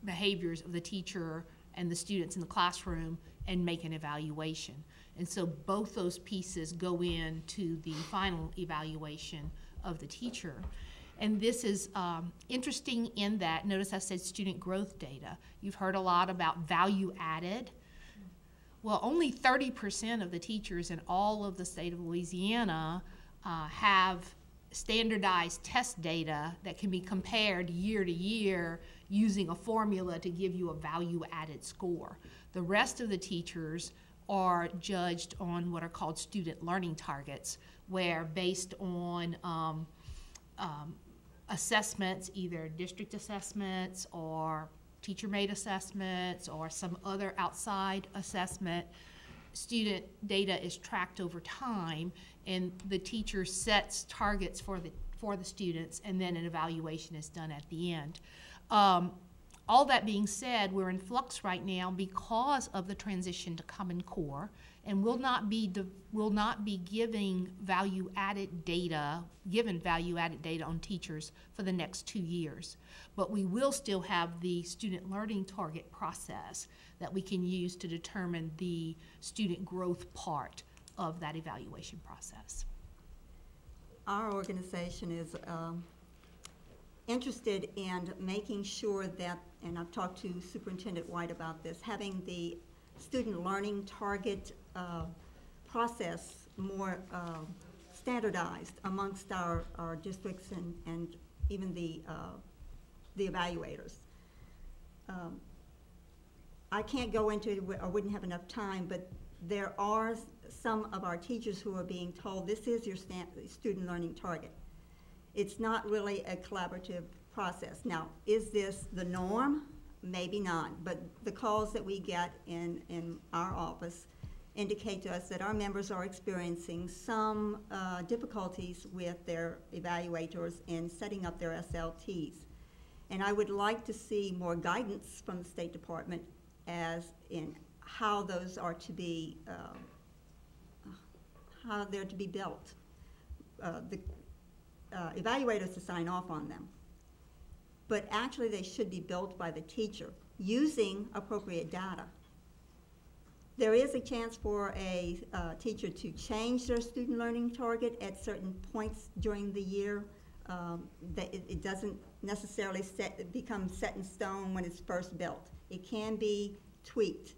behaviors of the teacher and the students in the classroom and make an evaluation. And so both those pieces go into the final evaluation of the teacher. And this is interesting in that, notice I said student growth data. You've heard a lot about value added. Well, only 30% of the teachers in all of the state of Louisiana have standardized test data that can be compared year to year using a formula to give you a value-added score. The rest of the teachers are judged on what are called student learning targets, where based on assessments, either district assessments or teacher-made assessments or some other outside assessment, student data is tracked over time, and the teacher sets targets for the students, and then an evaluation is done at the end. All that being said, we're in flux right now because of the transition to Common Core, and will not be giving value-added data on teachers for the next 2 years. But we will still have the student learning target process that we can use to determine the student growth part of that evaluation process. Our organization is interested in making sure that, and I've talked to Superintendent White about this, having the student learning target process more standardized amongst our districts and even the evaluators. I can't go into it, I wouldn't have enough time, but there are some of our teachers who are being told this is your student learning target. It's not really a collaborative process. Now, is this the norm? Maybe not, but the calls that we get in our office indicate to us that our members are experiencing some difficulties with their evaluators in setting up their SLTs. And I would like to see more guidance from the State Department as in how those are to be, how they're to be built. The evaluators to sign off on them. But actually they should be built by the teacher using appropriate data. There is a chance for a teacher to change their student learning target at certain points during the year. That it doesn't necessarily become set in stone when it's first built. It can be tweaked,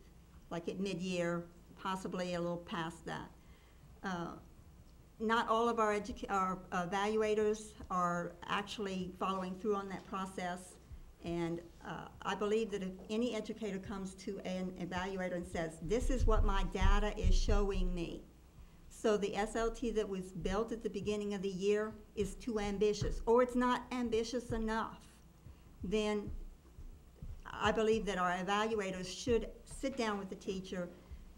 like at mid-year, possibly a little past that. Not all of our evaluators are actually following through on that process, and I believe that if any educator comes to an evaluator and says, this is what my data is showing me, so the SLT that was built at the beginning of the year is too ambitious, or it's not ambitious enough, then I believe that our evaluators should sit down with the teacher,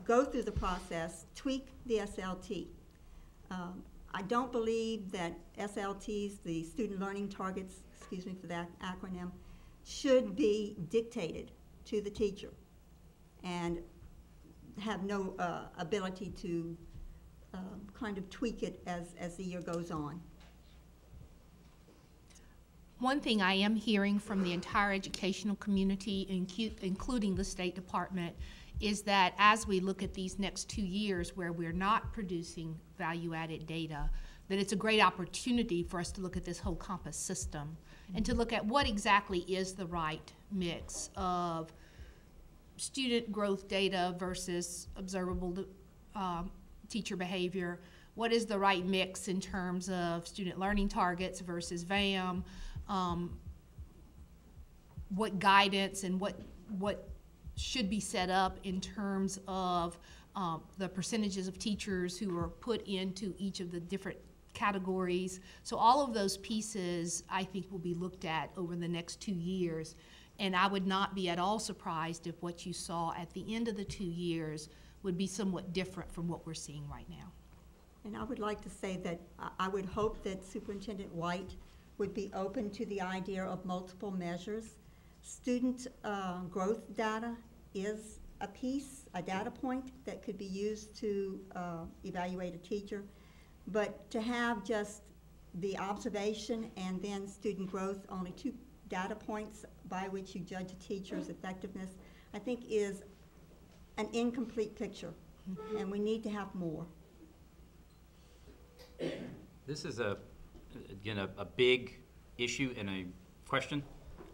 go through the process, tweak the SLT. I don't believe that SLTs, the student learning targets, excuse me for that acronym, should be dictated to the teacher and have no ability to kind of tweak it as the year goes on. One thing I am hearing from the entire educational community, including the State Department, is that as we look at these next 2 years where we're not producing value-added data, that it's a great opportunity for us to look at this whole Compass system and to look at what exactly is the right mix of student growth data versus observable teacher behavior. What is the right mix in terms of student learning targets versus VAM? What guidance and what should be set up in terms of the percentages of teachers who are put into each of the different categories. So all of those pieces, I think, will be looked at over the next 2 years. And I would not be at all surprised if what you saw at the end of the 2 years would be somewhat different from what we're seeing right now. And I would like to say that I would hope that Superintendent White would be open to the idea of multiple measures. Student growth data is a piece, a data point that could be used to evaluate a teacher. But to have just the observation and then student growth, only 2 data points by which you judge a teacher's effectiveness, I think is an incomplete picture, and we need to have more. This is again a big issue and a question.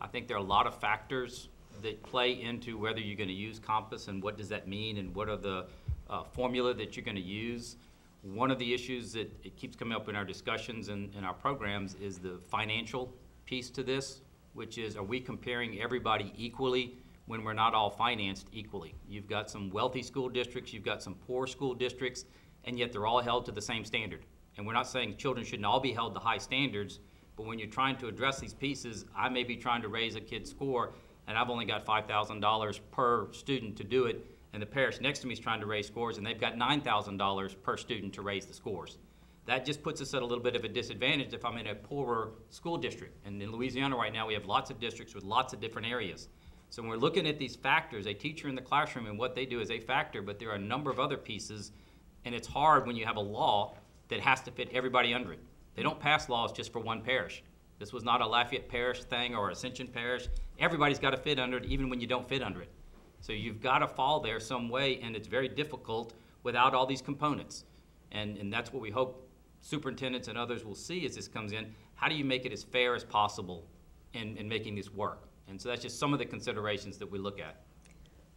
I think there are a lot of factors that play into whether you're going to use Compass and what does that mean and what are the formula that you're going to use. One of the issues that it keeps coming up in our discussions and in our programs is the financial piece to this, which is, are we comparing everybody equally when we're not all financed equally? You've got some wealthy school districts, you've got some poor school districts, and yet they're all held to the same standard. And we're not saying children shouldn't all be held to high standards, but when you're trying to address these pieces, I may be trying to raise a kid's score, and I've only got $5,000 per student to do it, and the parish next to me is trying to raise scores, and they've got $9,000 per student to raise the scores. That just puts us at a little bit of a disadvantage if I'm in a poorer school district. And in Louisiana right now, we have lots of districts with lots of different areas. So when we're looking at these factors, a teacher in the classroom and what they do is a factor, but there are a number of other pieces, and it's hard when you have a law that has to fit everybody under it. They don't pass laws just for one parish. This was not a Lafayette Parish thing or Ascension Parish. Everybody's got to fit under it, even when you don't fit under it. So you've got to fall there some way, and it's very difficult without all these components. And that's what we hope superintendents and others will see as this comes in. How do you make it as fair as possible in making this work? And so that's just some of the considerations that we look at.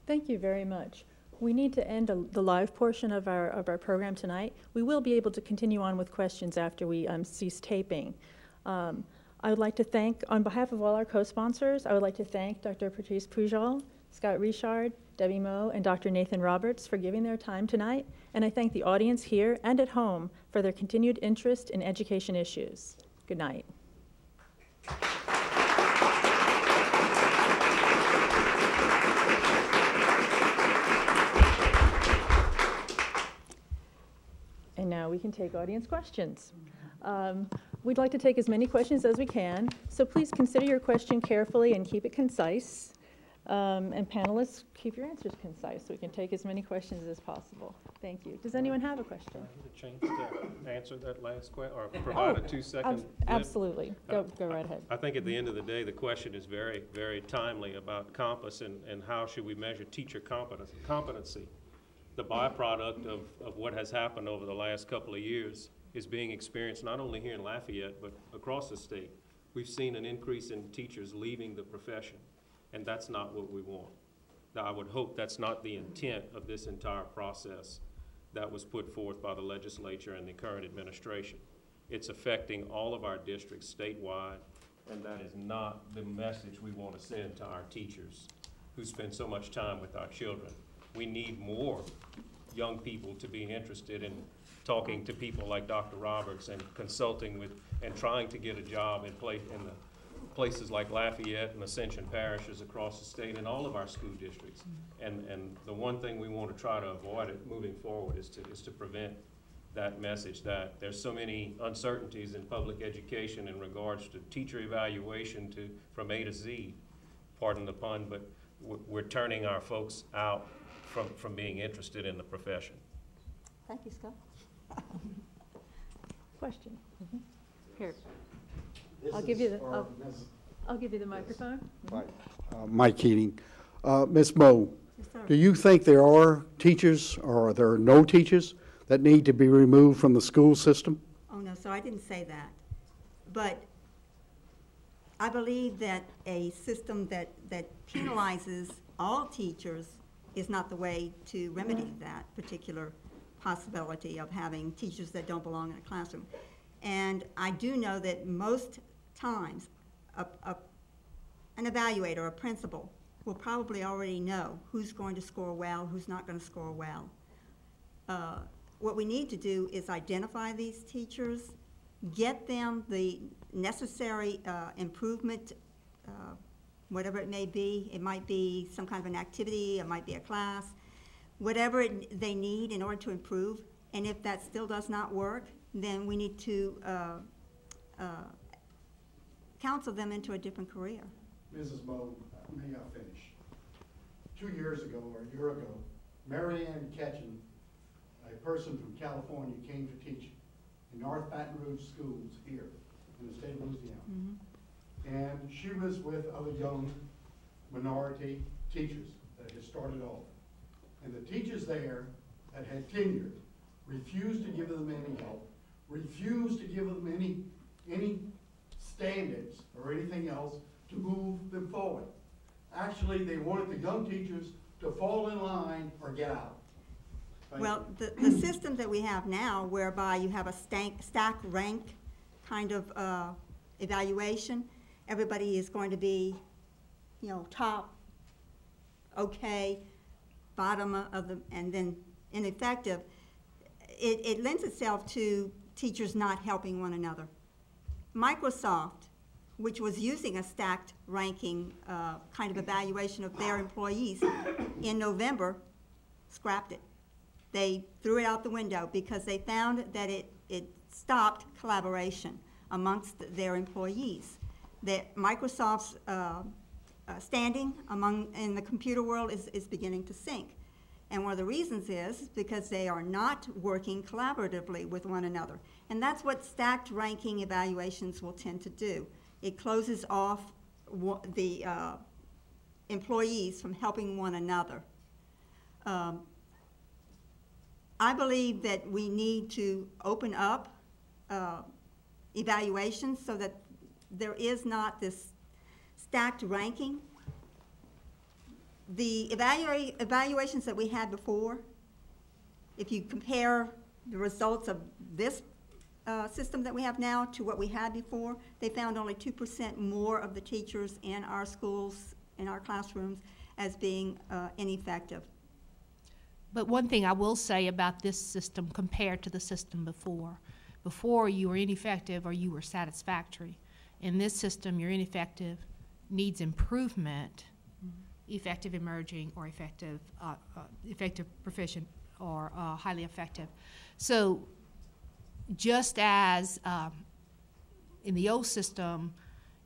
Thank you very much. We need to end the live portion of our program tonight. We will be able to continue on with questions after we cease taping. I would like to thank, on behalf of all our co-sponsors, I would like to thank Dr. Patrice Pujol, Scott Richard, Debbie Moe, and Dr. Nathan Roberts for giving their time tonight. And I thank the audience here and at home for their continued interest in education issues. Good night. And now we can take audience questions. We'd like to take as many questions as we can, so please consider your question carefully and keep it concise. And panelists, keep your answers concise so we can take as many questions as possible. Thank you. Does anyone have a question? Can I get a chance to answer that last question, or provide a 2-second? Absolutely. Go right ahead. I think at the end of the day, the question is very, very timely about Compass and how should we measure teacher competency. The byproduct of what has happened over the last couple of years is being experienced not only here in Lafayette, but across the state. We've seen an increase in teachers leaving the profession, and that's not what we want. Now, I would hope that's not the intent of this entire process that was put forth by the legislature and the current administration. It's affecting all of our districts statewide, and that is not the message we want to send to our teachers who spend so much time with our children. We need more young people to be interested in talking to people like Dr. Roberts and consulting with and trying to get a job in the places like Lafayette and Ascension parishes across the state and all of our school districts. And the one thing we want to try to avoid moving forward is to prevent that message, that there's so many uncertainties in public education in regards to teacher evaluation from A to Z, pardon the pun, but we're turning our folks out from being interested in the profession. Thank you, Scott. Question? Here. I'll give you the microphone. Right. Mike Keating. Ms. Moe, Yes, sir. do you think there are teachers, or there are no teachers, that need to be removed from the school system? Oh, no, sir, I didn't say that. But I believe that a system that penalizes all teachers is not the way to remedy that particular possibility of having teachers that don't belong in a classroom. And I do know that most times an evaluator, a principal, will probably already know who's going to score well, who's not going to score well. What we need to do is identify these teachers, get them the necessary improvement, whatever it may be. It might be some kind of an activity, it might be a class, whatever they need in order to improve. And if that still does not work, then we need to counsel them into a different career. Mrs. Moe, may I finish? 2 years ago, or a year ago, Mary Ann Ketchen, a person from California, came to teach in North Baton Rouge schools here in the state of Louisiana. Mm-hmm. And she was with other young minority teachers that had started off. And the teachers there that had tenure refused to give them any help, refused to give them any standards or anything else to move them forward. Actually, they wanted the young teachers to fall in line or get out. Well, the system that we have now, whereby you have a stack rank kind of evaluation, everybody is going to be, you know, top, okay, bottom of the, and then ineffective. It lends itself to teachers not helping one another. Microsoft, which was using a stacked ranking kind of evaluation of their employees, in November, scrapped it. They threw it out the window because they found that it stopped collaboration amongst their employees. That Microsoft's standing in the computer world is beginning to sink. And one of the reasons is because they are not working collaboratively with one another. And that's what stacked ranking evaluations will tend to do. It closes off the employees from helping one another. I believe that we need to open up evaluations so that there is not this stacked ranking. The evaluations that we had before, if you compare the results of this system that we have now to what we had before, they found only 2% more of the teachers in our schools, in our classrooms, as being ineffective. But one thing I will say about this system compared to the system before you were ineffective or you were satisfactory. In this system, you're ineffective, needs improvement, effective emerging, or effective proficient, or highly effective. So just as in the old system,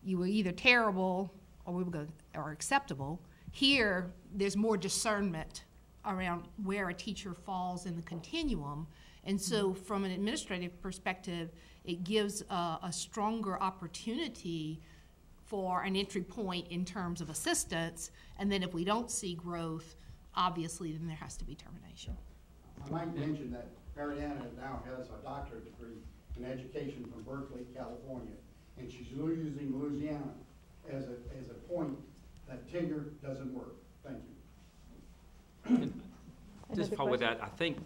you were either terrible or acceptable, here there's more discernment around where a teacher falls in the continuum. And so from an administrative perspective, it gives a stronger opportunity for an entry point in terms of assistance. And then if we don't see growth, obviously then there has to be termination. I might mention that Mariana now has a doctorate degree in education from Berkeley, California, and she's using Louisiana as a point that tenure doesn't work. Thank you. Just follow with that, I think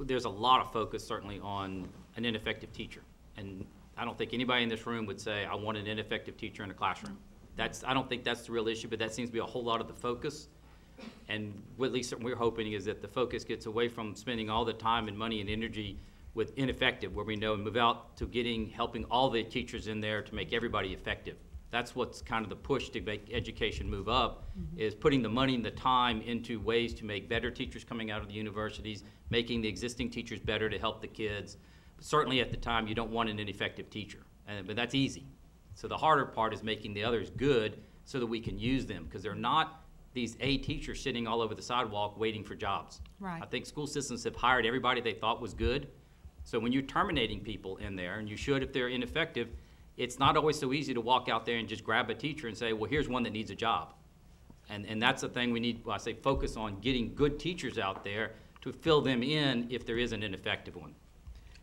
there's a lot of focus certainly on an ineffective teacher. And I don't think anybody in this room would say, I want an ineffective teacher in a classroom. I don't think that's the real issue, but that seems to be a whole lot of the focus. And what at least we're hoping is that the focus gets away from spending all the time and money and energy with ineffective, where we know, and move out to helping all the teachers in there to make everybody effective. That's what's kind of the push to make education move up, is putting the money and the time into ways to make better teachers coming out of the universities, making the existing teachers better to help the kids. But certainly at the time, you don't want an ineffective teacher, but that's easy. So the harder part is making the others good so that we can use them, because they're not these A teachers sitting all over the sidewalk waiting for jobs. Right. I think school systems have hired everybody they thought was good. So when you're terminating people in there, and you should if they're ineffective, it's not always so easy to walk out there and just grab a teacher and say, well, here's one that needs a job. And that's the thing we need, I say, focus on getting good teachers out there to fill them in if there is an ineffective one.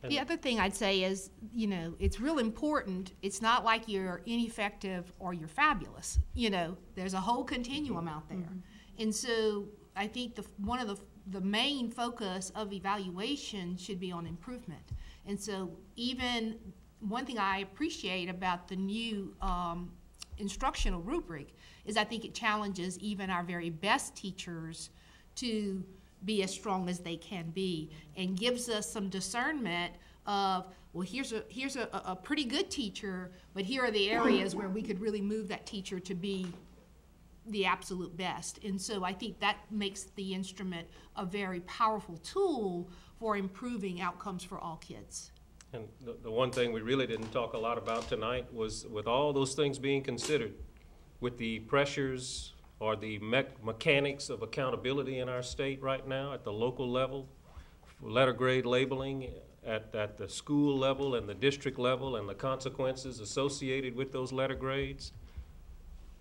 The other thing I'd say is, you know, it's real important. It's not like you're ineffective or you're fabulous. You know, there's a whole continuum out there. And so I think one of the main focus of evaluation should be on improvement. And so even one thing I appreciate about the new instructional rubric is I think it challenges even our very best teachers to be as strong as they can be, and gives us some discernment of, well, here's a pretty good teacher, but here are the areas where we could really move that teacher to be the absolute best. And so I think that makes the instrument a very powerful tool for improving outcomes for all kids. And the one thing we really didn't talk a lot about tonight was, with all those things being considered, with the pressures or the mechanics of accountability in our state right now at the local level, letter grade labeling at the school level and the district level, and the consequences associated with those letter grades,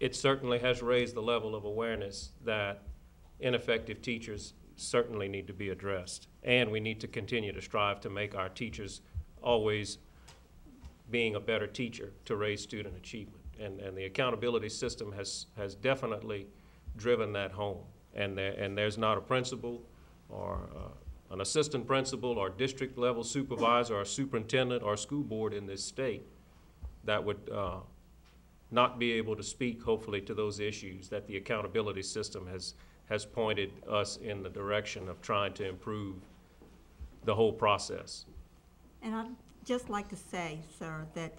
it certainly has raised the level of awareness that ineffective teachers certainly need to be addressed. And we need to continue to strive to make our teachers always being a better teacher to raise student achievement. And the accountability system has definitely driven that home. And there's not a principal or an assistant principal or district level supervisor or superintendent or school board in this state that would not be able to speak, hopefully, to those issues that the accountability system has pointed us in the direction of trying to improve the whole process. And I'd just like to say, sir, that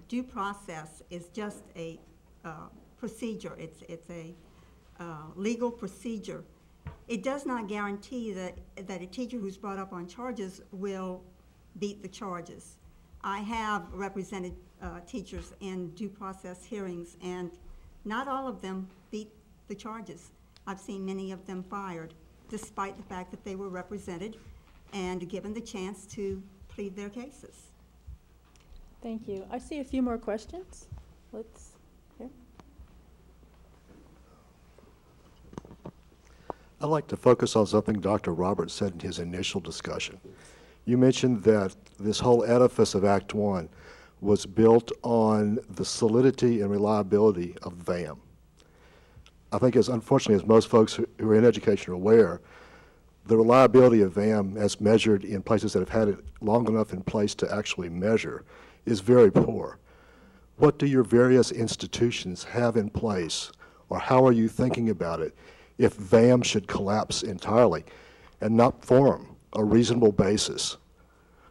due process is just a procedure. It's a legal procedure. It does not guarantee that a teacher who's brought up on charges will beat the charges. I have represented teachers in due process hearings, and not all of them beat the charges. I've seen many of them fired, despite the fact that they were represented and given the chance to plead their cases. Thank you. I see a few more questions. Let's hear. I'd like to focus on something Dr. Roberts said in his initial discussion. You mentioned that this whole edifice of Act 1 was built on the solidity and reliability of VAM. I think, as unfortunately as most folks who are in education are aware, the reliability of VAM, as measured in places that have had it long enough in place to actually measure, is very poor. What do your various institutions have in place, or how are you thinking about it, if VAM should collapse entirely and not form a reasonable basis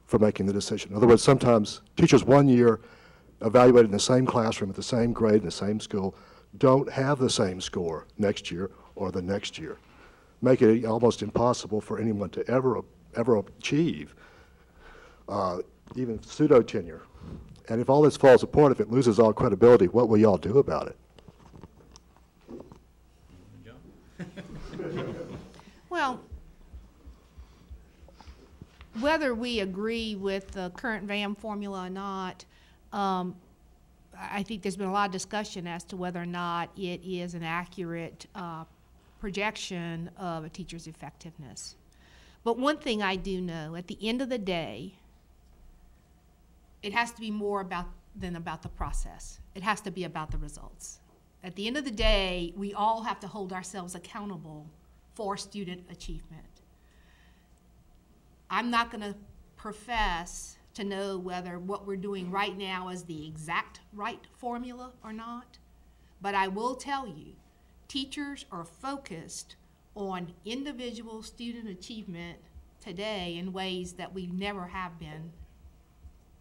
for making the decision? In other words, sometimes teachers 1 year evaluated in the same classroom at the same grade in the same school don't have the same score next year or the next year, make it almost impossible for anyone to ever achieve even pseudo tenure. And if all this falls apart, if it loses all credibility, what will y'all do about it? Well, whether we agree with the current VAM formula or not, I think there's been a lot of discussion as to whether or not it is an accurate projection of a teacher's effectiveness. But one thing I do know, at the end of the day, it has to be more than about the process. It has to be about the results. At the end of the day, we all have to hold ourselves accountable for student achievement. I'm not going to profess to know whether what we're doing right now is the exact right formula or not, but I will tell you, teachers are focused on individual student achievement today in ways that we never have been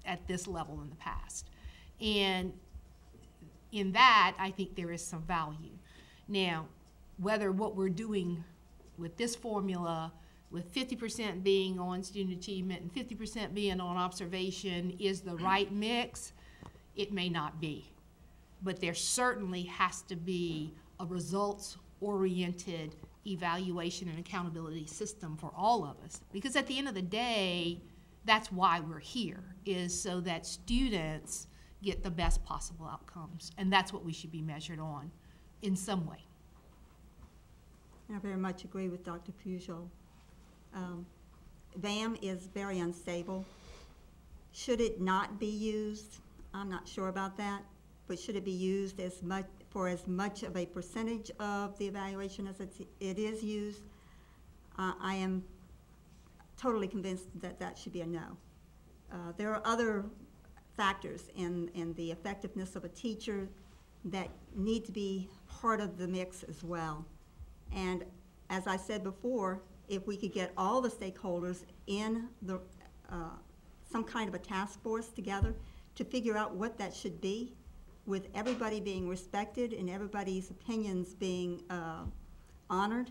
at this level in the past. And in that, I think there is some value. Now, whether what we're doing with this formula, with 50% being on student achievement and 50% being on observation, is the right mix, it may not be. But there certainly has to be a results-oriented evaluation and accountability system for all of us. Because at the end of the day, that's why we're here, is so that students get the best possible outcomes. And that's what we should be measured on in some way. I very much agree with Dr. Pujol. VAM is very unstable. Should it not be used? I'm not sure about that, but should it be used for as much of a percentage of the evaluation as it is used? I am totally convinced that that should be a no. There are other factors in the effectiveness of a teacher that need to be part of the mix as well. And as I said before, if we could get all the stakeholders in some kind of a task force together to figure out what that should be, with everybody being respected and everybody's opinions being honored,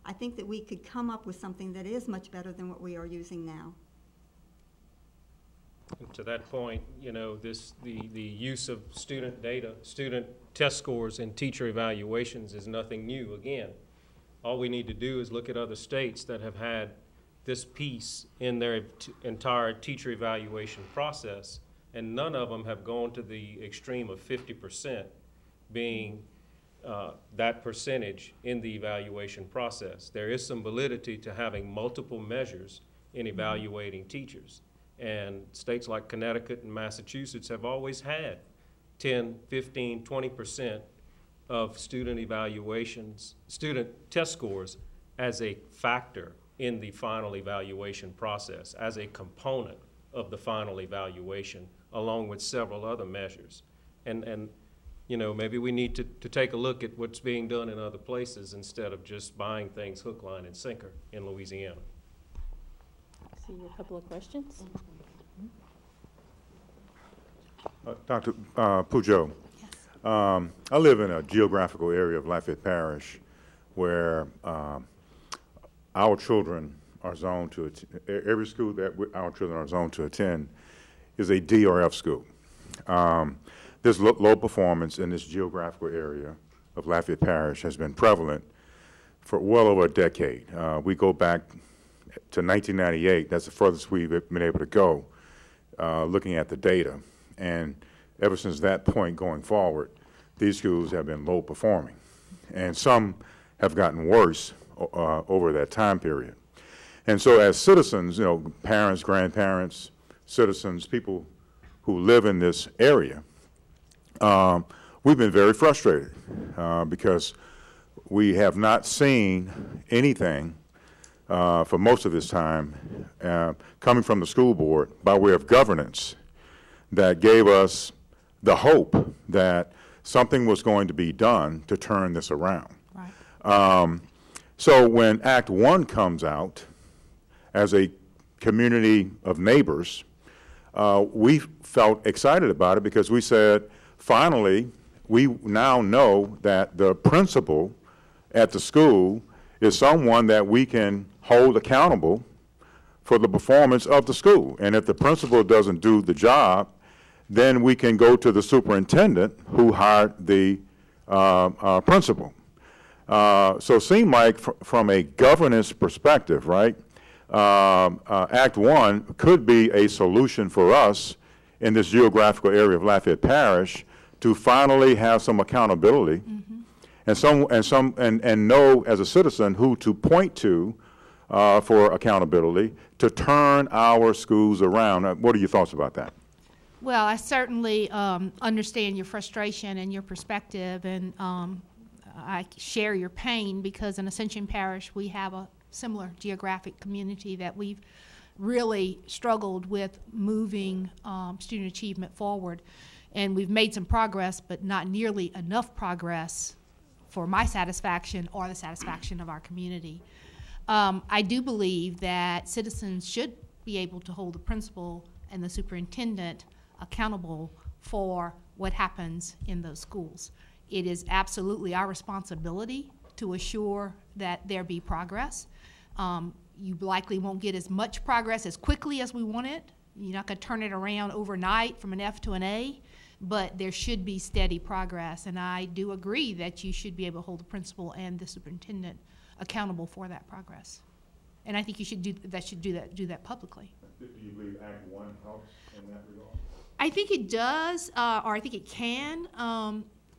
I think that we could come up with something that is much better than what we are using now. And to that point, you know, the use of student data, student test scores and teacher evaluations is nothing new. Again, all we need to do is look at other states that have had this piece in their entire teacher evaluation process, and none of them have gone to the extreme of 50% being that percentage in the evaluation process. There is some validity to having multiple measures in evaluating teachers. And states like Connecticut and Massachusetts have always had 10, 15, 20% of student evaluations, student test scores as a factor in the final evaluation process, as a component of the final evaluation, along with several other measures. And you know, maybe we need to take a look at what's being done in other places instead of just buying things hook, line, and sinker in Louisiana. I see a couple of questions. Dr. Pujol, Yes. I live in a geographical area of Lafayette Parish where our children are zoned to, every school that our children are zoned to attend is a D or F school. This low performance in this geographical area of Lafayette Parish has been prevalent for well over a decade. We go back to 1998, that's the furthest we've been able to go, looking at the data. And ever since that point going forward, these schools have been low performing. And some have gotten worse over that time period. And so as citizens, you know, parents, grandparents, citizens, people who live in this area, we've been very frustrated because we have not seen anything for most of this time coming from the school board by way of governance that gave us the hope that something was going to be done to turn this around. Right. So when Act 1 comes out as a community of neighbors, we felt excited about it because we said, finally, we now know that the principal at the school is someone that we can hold accountable for the performance of the school. And if the principal doesn't do the job, then we can go to the superintendent who hired the principal. So it seemed like from a governance perspective, right, Act 1 could be a solution for us in this geographical area of Lafayette Parish to finally have some accountability and know as a citizen who to point to for accountability to turn our schools around. What are your thoughts about that? Well, I certainly understand your frustration and your perspective, and I share your pain because in Ascension Parish we have a similar geographic community that we've really struggled with moving student achievement forward. And we've made some progress, but not nearly enough progress for my satisfaction or the satisfaction of our community. I do believe that citizens should be able to hold the principal and the superintendent accountable for what happens in those schools. It is absolutely our responsibility to assure that there be progress. You likely won't get as much progress as quickly as we want it. You're not going to turn it around overnight from an F to an A, but there should be steady progress. And I do agree that you should be able to hold the principal and the superintendent accountable for that progress. And I think you should do that publicly. Do you believe Act 1 helps in that regard? I think it does, or I think it can.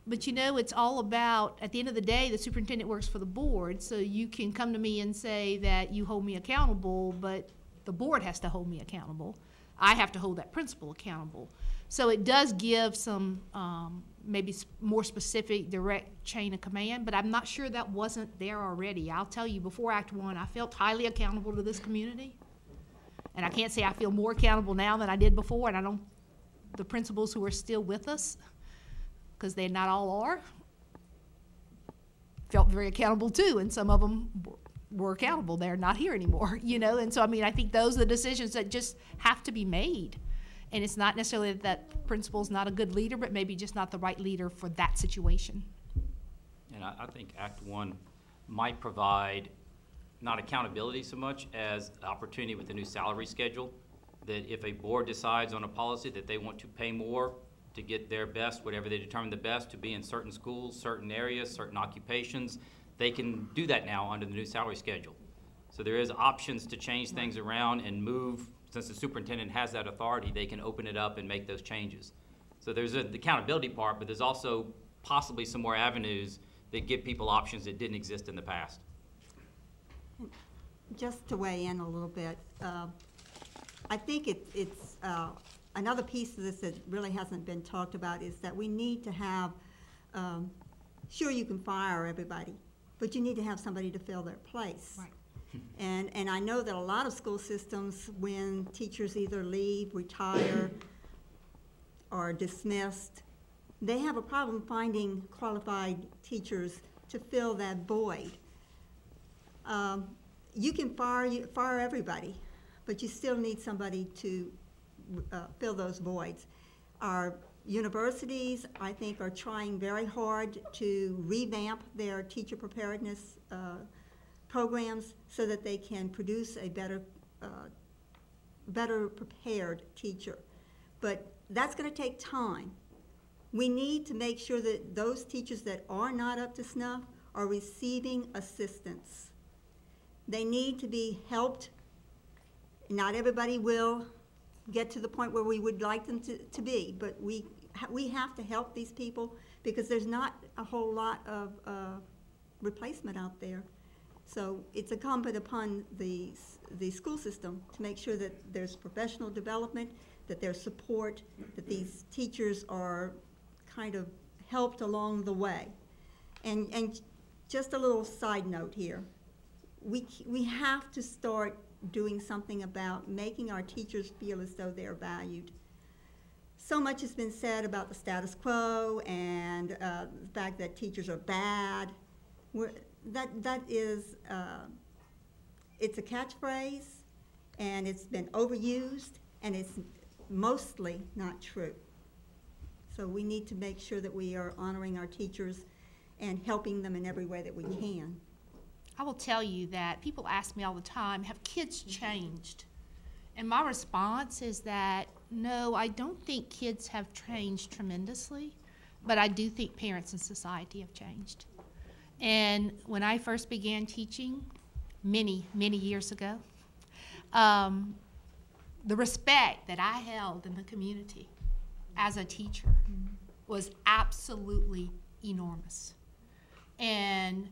But you know, it's all about, at the end of the day, the superintendent works for the board, so you can come to me and say that you hold me accountable, but the board has to hold me accountable. I have to hold that principal accountable. So it does give some maybe more specific direct chain of command, but I'm not sure that wasn't there already. I'll tell you, before Act 1, I felt highly accountable to this community. And I can't say I feel more accountable now than I did before, and I don't, the principals who are still with us, because they not all are, felt very accountable too, and some of them were accountable. They're not here anymore, you know, and so I mean, I think those are the decisions that just have to be made. And it's not necessarily that the principal's not a good leader, but maybe just not the right leader for that situation. And I think Act 1 might provide not accountability so much as opportunity with the new salary schedule, that if a board decides on a policy that they want to pay more to get their best, whatever they determine the best, to be in certain schools, certain areas, certain occupations, they can do that now under the new salary schedule. So there is options to change things around and move. Since the superintendent has that authority, they can open it up and make those changes. So there's the accountability part, but there's also possibly some more avenues that give people options that didn't exist in the past. Just to weigh in a little bit, I think it's another piece of this that really hasn't been talked about is that we need to have, sure, you can fire everybody, but you need to have somebody to fill their place. Right. And I know that a lot of school systems, when teachers either leave, retire, or dismissed, they have a problem finding qualified teachers to fill that void. You can fire everybody, but you still need somebody to fill those voids. Our universities, I think, are trying very hard to revamp their teacher preparedness programs so that they can produce a better prepared teacher. But that's going to take time. We need to make sure that those teachers that are not up to snuff are receiving assistance. They need to be helped. Not everybody will get to the point where we would like them to be, but we have to help these people because there's not a whole lot of replacement out there. So it's incumbent upon the school system to make sure that there's professional development, that there's support, that these teachers are kind of helped along the way. And just a little side note here, we have to start doing something about making our teachers feel as though they're valued. So much has been said about the status quo and the fact that teachers are bad. That is, it's a catchphrase, and it's been overused, and it's mostly not true. So we need to make sure that we are honoring our teachers and helping them in every way that we can. I will tell you that people ask me all the time, have kids changed? And my response is that, no, I don't think kids have changed tremendously, but I do think parents and society have changed. And when I first began teaching, many, many years ago, the respect that I held in the community as a teacher was absolutely enormous. And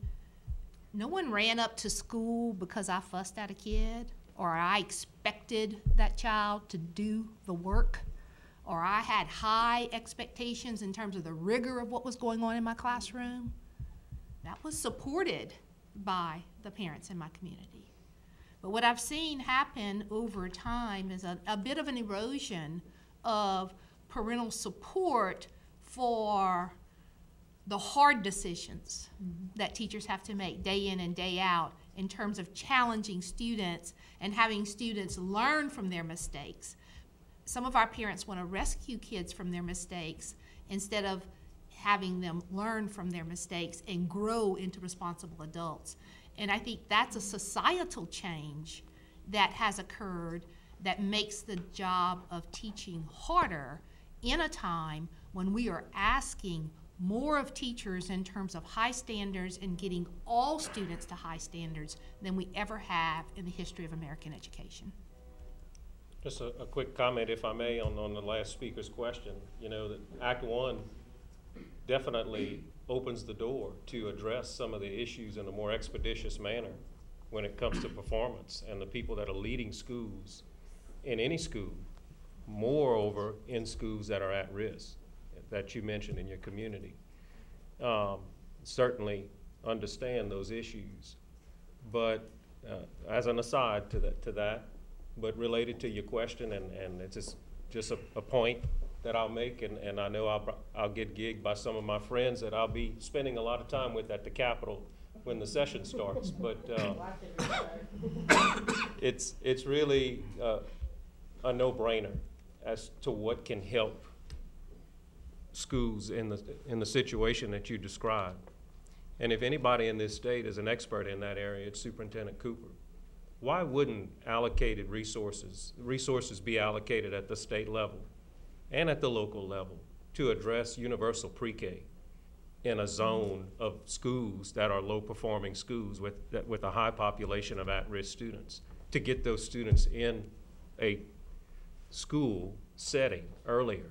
no one ran up to school because I fussed at a kid, or I expected that child to do the work, or I had high expectations in terms of the rigor of what was going on in my classroom. That was supported by the parents in my community. But what I've seen happen over time is a bit of an erosion of parental support for the hard decisions that teachers have to make day in and day out in terms of challenging students and having students learn from their mistakes. Some of our parents want to rescue kids from their mistakes instead of having them learn from their mistakes and grow into responsible adults. And I think that's a societal change that has occurred that makes the job of teaching harder in a time when we are asking more of teachers in terms of high standards and getting all students to high standards than we ever have in the history of American education. Just a quick comment, if I may, on the last speaker's question. You know, that Act 1 definitely opens the door to address some of the issues in a more expeditious manner when it comes to performance and the people that are leading schools in any school, moreover in schools that are at risk that you mentioned in your community. Certainly understand those issues, but as an aside to that, but related to your question, and it's just a point that I'll make, and I know I'll get gigged by some of my friends that I'll be spending a lot of time with at the Capitol when the session starts, but it's really a no-brainer as to what can help schools in the situation that you described. And if anybody in this state is an expert in that area, it's Superintendent Cooper. Why wouldn't allocated resources be allocated at the state level and at the local level to address universal pre-K in a zone of schools that are low-performing schools with a high population of at-risk students, to get those students in a school setting earlier?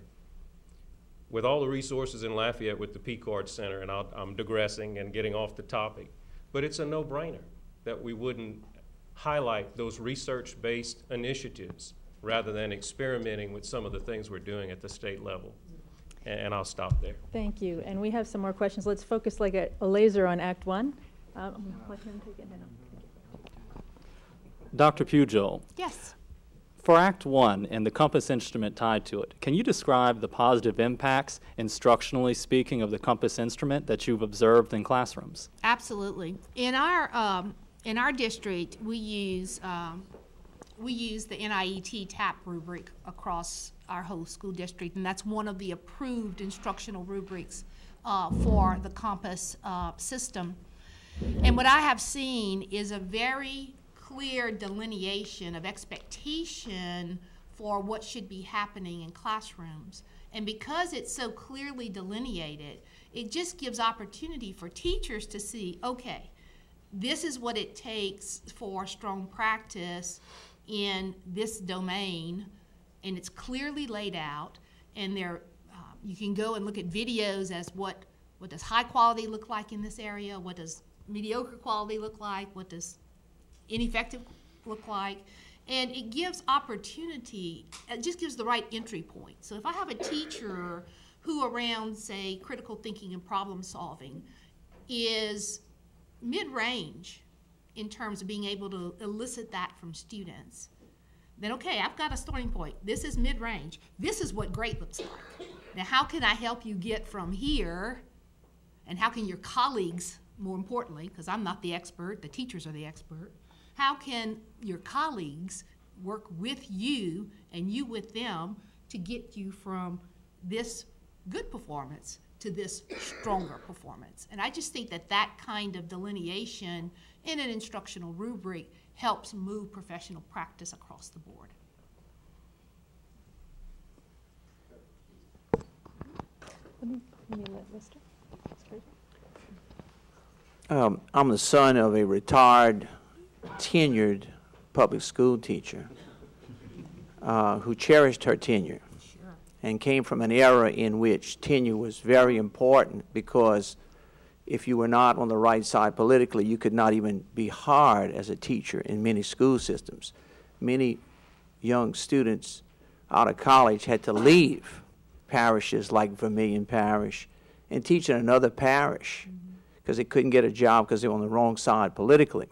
With all the resources in Lafayette with the P-Card Center, and I'm digressing and getting off the topic, but it's a no-brainer that we wouldn't highlight those research-based initiatives rather than experimenting with some of the things we're doing at the state level. And I'll stop there. Thank you. And we have some more questions. Let's focus like a laser on Act 1. I'm going to let him take it now. Dr. Pujol. Yes. For Act 1 and the Compass instrument tied to it, can you describe the positive impacts, instructionally speaking, of the Compass instrument that you've observed in classrooms? Absolutely. In our district, we use the NIET TAP rubric across our whole school district, and that's one of the approved instructional rubrics for the Compass system. And what I have seen is a very clear delineation of expectation for what should be happening in classrooms. And because it's so clearly delineated, it just gives opportunity for teachers to see, okay, this is what it takes for strong practice in this domain, and it's clearly laid out, and there you can go and look at videos as what does high quality look like in this area, what does mediocre quality look like, what does ineffective look like, and it gives opportunity, it just gives the right entry point. So if I have a teacher who around, say, critical thinking and problem solving is mid-range in terms of being able to elicit that from students, then okay, I've got a starting point. This is mid-range. This is what great looks like. Now how can I help you get from here, and how can your colleagues, more importantly, because I'm not the expert, the teachers are the expert, how can your colleagues work with you and you with them to get you from this good performance to this stronger performance? And I just think that that kind of delineation in an instructional rubric helps move professional practice across the board. Let me let Lister. I'm the son of a retired, tenured public school teacher who cherished her tenure and came from an era in which tenure was very important, because if you were not on the right side politically, you could not even be hired as a teacher in many school systems. Many young students out of college had to leave parishes like Vermilion Parish and teach in another parish because they couldn't get a job because they were on the wrong side politically.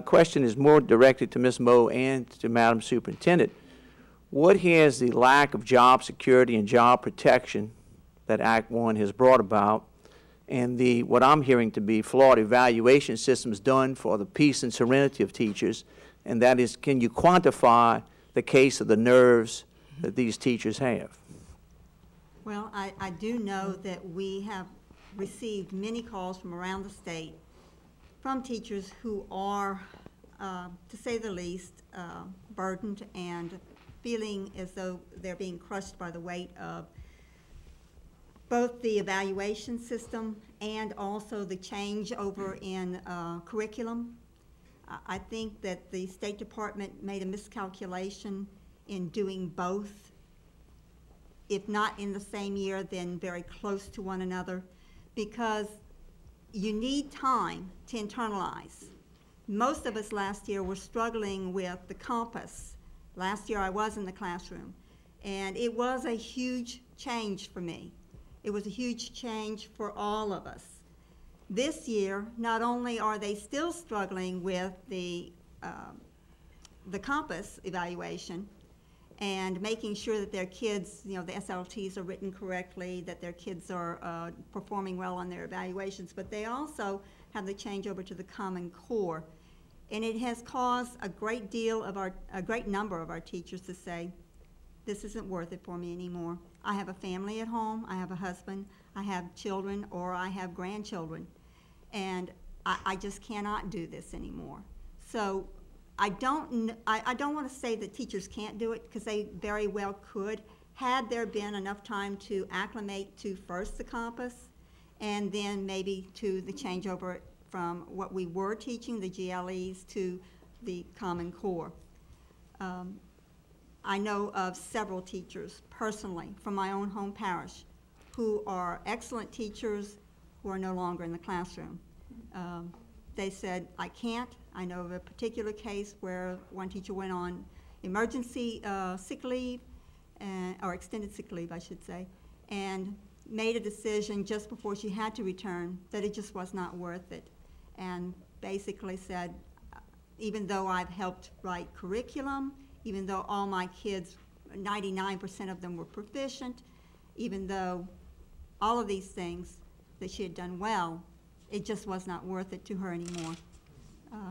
Question is more directed to Ms. Moe and to Madam Superintendent. What has the lack of job security and job protection that Act 1 has brought about, and the what I'm hearing to be flawed evaluation systems done for the peace and serenity of teachers, and that is, can you quantify the case of the nerves that these teachers have? Well, I do know that we have received many calls from around the state from teachers who are, to say the least, burdened and feeling as though they're being crushed by the weight of both the evaluation system and also the change over in curriculum. I think that the State Department made a miscalculation in doing both, if not in the same year, then very close to one another, because you need time to internalize. Most of us last year were struggling with the compass. Last year I was in the classroom, and it was a huge change for me. It was a huge change for all of us. This year, not only are they still struggling with the compass evaluation and making sure that their kids, you know, the SLTs are written correctly, that their kids are performing well on their evaluations, but they also have the changeover to the Common Core. And it has caused a great number of our teachers to say, this isn't worth it for me anymore. I have a family at home, I have a husband, I have children, or I have grandchildren, and I just cannot do this anymore. So I don't want to say that teachers can't do it, because they very well could, had there been enough time to acclimate to first the compass and then maybe to the changeover from what we were teaching, the GLEs, to the Common Core. I know of several teachers personally from my own home parish who are excellent teachers who are no longer in the classroom. They said, I can't. I know of a particular case where one teacher went on emergency sick leave, or extended sick leave, I should say, and made a decision just before she had to return that it just was not worth it, and basically said, even though I've helped write curriculum, even though all my kids, 99% of them were proficient, even though all of these things that she had done well, it just was not worth it to her anymore.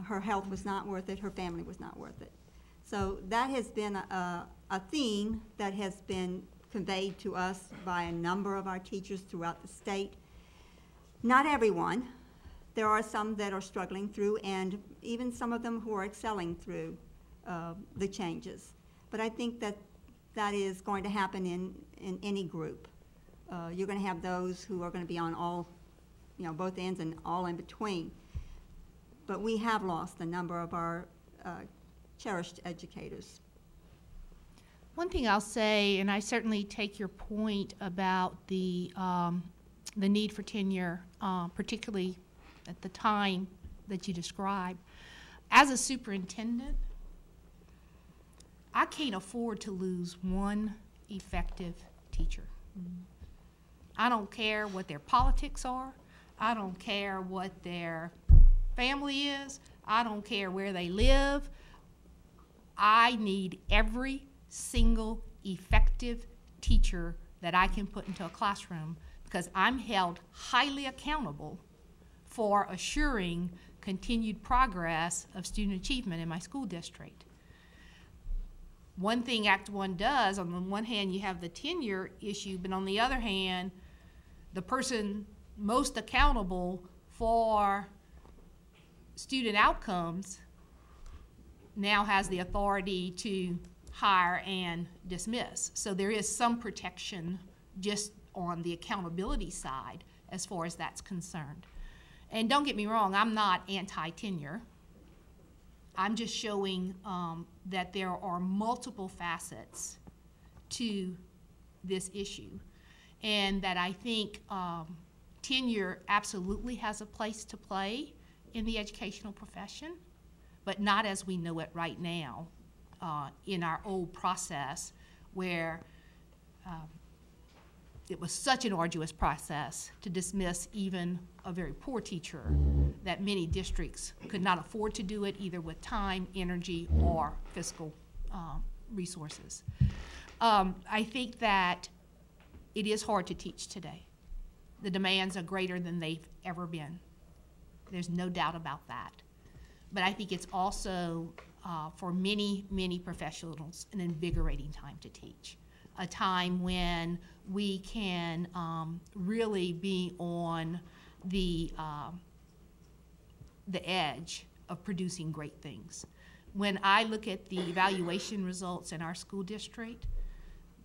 Her health was not worth it, her family was not worth it. So that has been a theme that has been conveyed to us by a number of our teachers throughout the state. Not everyone. There are some that are struggling through, and even some of them who are excelling through the changes. But I think that that is going to happen in any group. You're going to have those who are going to be on all, you know, both ends and all in between. But we have lost a number of our cherished educators. One thing I'll say, and I certainly take your point about the need for tenure, particularly at the time that you described. As a superintendent, I can't afford to lose one effective teacher. I don't care what their politics are. I don't care what their family is. I don't care where they live. I need every single effective teacher that I can put into a classroom, because I'm held highly accountable for assuring continued progress of student achievement in my school district. One thing Act 1 does, on the one hand you have the tenure issue, but on the other hand, the person most accountable for student outcomes now has the authority to hire and dismiss. So there is some protection just on the accountability side as far as that's concerned. And don't get me wrong, I'm not anti-tenure. I'm just showing that there are multiple facets to this issue, and that I think tenure absolutely has a place to play in the educational profession, but not as we know it right now in our old process, where it was such an arduous process to dismiss even a very poor teacher that many districts could not afford to do it, either with time, energy, or fiscal resources. I think that it is hard to teach today. The demands are greater than they've ever been. There's no doubt about that. But I think it's also, for many, many professionals, an invigorating time to teach. a time when we can really be on the edge of producing great things. When I look at the evaluation results in our school district,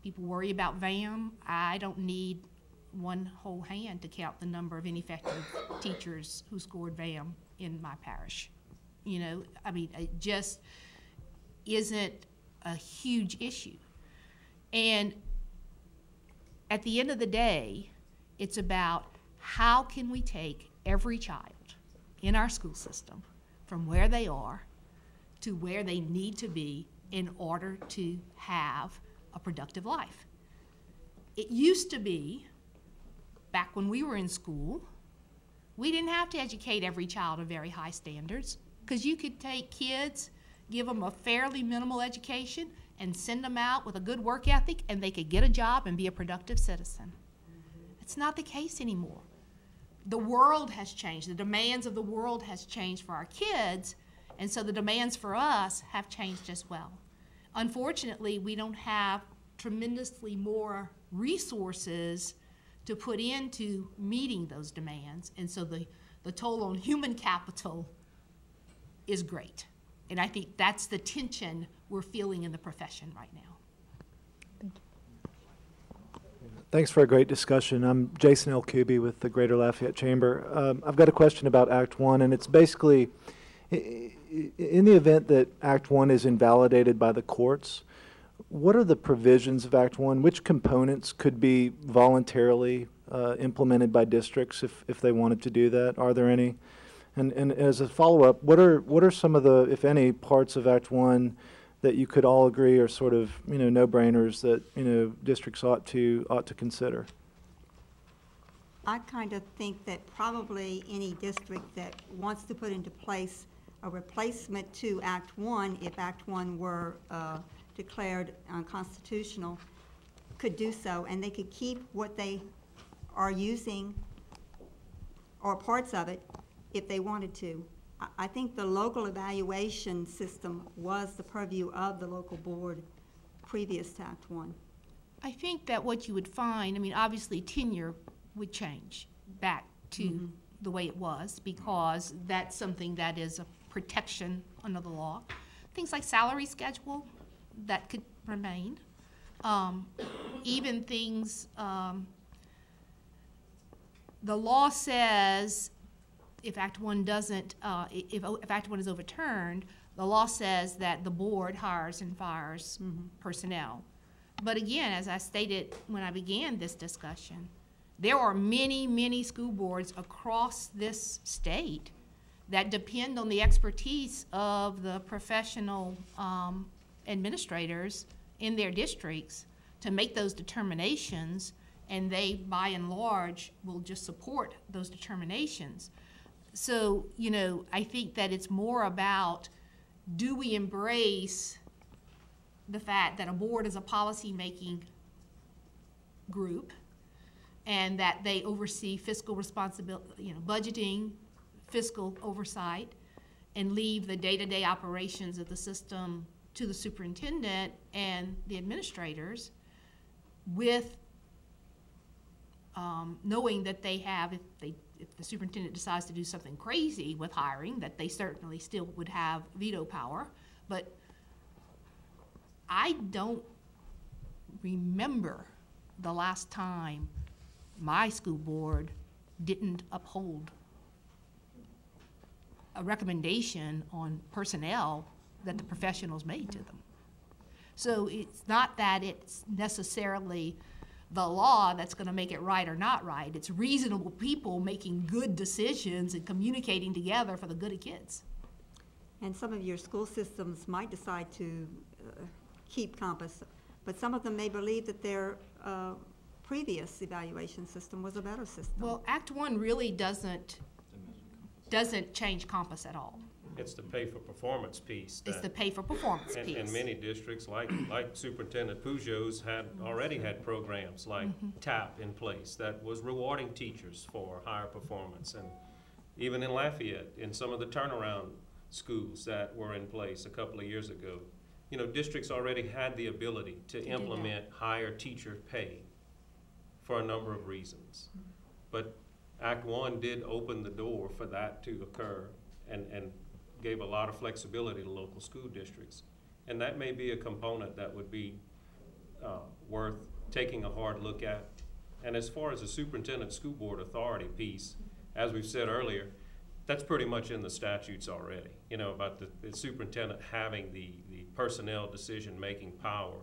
people worry about VAM. I don't need one whole hand to count the number of ineffective teachers who scored VAM in my parish. You know, I mean, it just isn't a huge issue. And at the end of the day, it's about how can we take every child in our school system from where they are to where they need to be in order to have a productive life. It used to be, back when we were in school, we didn't have to educate every child to very high standards, because you could take kids, give them a fairly minimal education, and send them out with a good work ethic, and they could get a job and be a productive citizen. It's not the case anymore. The world has changed. The demands of the world has changed for our kids, and so the demands for us have changed as well. Unfortunately, we don't have tremendously more resources to put into meeting those demands, and so the toll on human capital is great. And I think that's the tension we're feeling in the profession right now. Thanks for a great discussion. I'm Jason L. Kuby with the Greater Lafayette Chamber. I've got a question about Act 1, and it's basically, in the event that Act 1 is invalidated by the courts, what are the provisions of Act 1? Which components could be voluntarily implemented by districts if they wanted to do that? Are there any? And as a follow-up, what are some of the, if any, parts of Act 1 that you could all agree are sort of, you know, no-brainers that, you know, districts ought to consider? I kind of think that probably any district that wants to put into place a replacement to Act 1, if Act 1 were declared unconstitutional, could do so, and they could keep what they are using or parts of it if they wanted to. I think the local evaluation system was the purview of the local board previous to Act 1. I think that what you would find, I mean, obviously tenure would change back to the way it was, because that's something that is a protection under the law. Things like salary schedule, that could remain. Even things, the law says if Act 1 doesn't, if Act 1 is overturned, the law says that the board hires and fires personnel. But again, as I stated when I began this discussion, there are many, many school boards across this state that depend on the expertise of the professional administrators in their districts to make those determinations, and they, by and large, will just support those determinations. So, you know, I think that it's more about, do we embrace the fact that a board is a policy-making group and that they oversee fiscal responsibility, you know, budgeting, fiscal oversight, and leave the day-to-day operations of the system to the superintendent and the administrators, with knowing that they have, if the superintendent decides to do something crazy with hiring, that they certainly still would have veto power. But I don't remember the last time my school board didn't uphold a recommendation on personnel that the professionals made to them. So it's not that it's necessarily the law that's going to make it right or not right. It's reasonable people making good decisions and communicating together for the good of kids. And some of your school systems might decide to keep Compass, but some of them may believe that their previous evaluation system was a better system. Well, Act 1 really doesn't change Compass at all. It's the pay-for-performance piece. It's the pay-for-performance piece. And many districts, like Superintendent Pujo's, already had programs like TAP in place that was rewarding teachers for higher performance. And even in Lafayette, in some of the turnaround schools that were in place a couple of years ago, you know, districts already had the ability to implement higher teacher pay for a number of reasons. But Act 1 did open the door for that to occur and gave a lot of flexibility to local school districts. And that may be a component that would be worth taking a hard look at. And as far as the superintendent school board authority piece, as we've said earlier, that's pretty much in the statutes already, you know, about the superintendent having the personnel decision-making power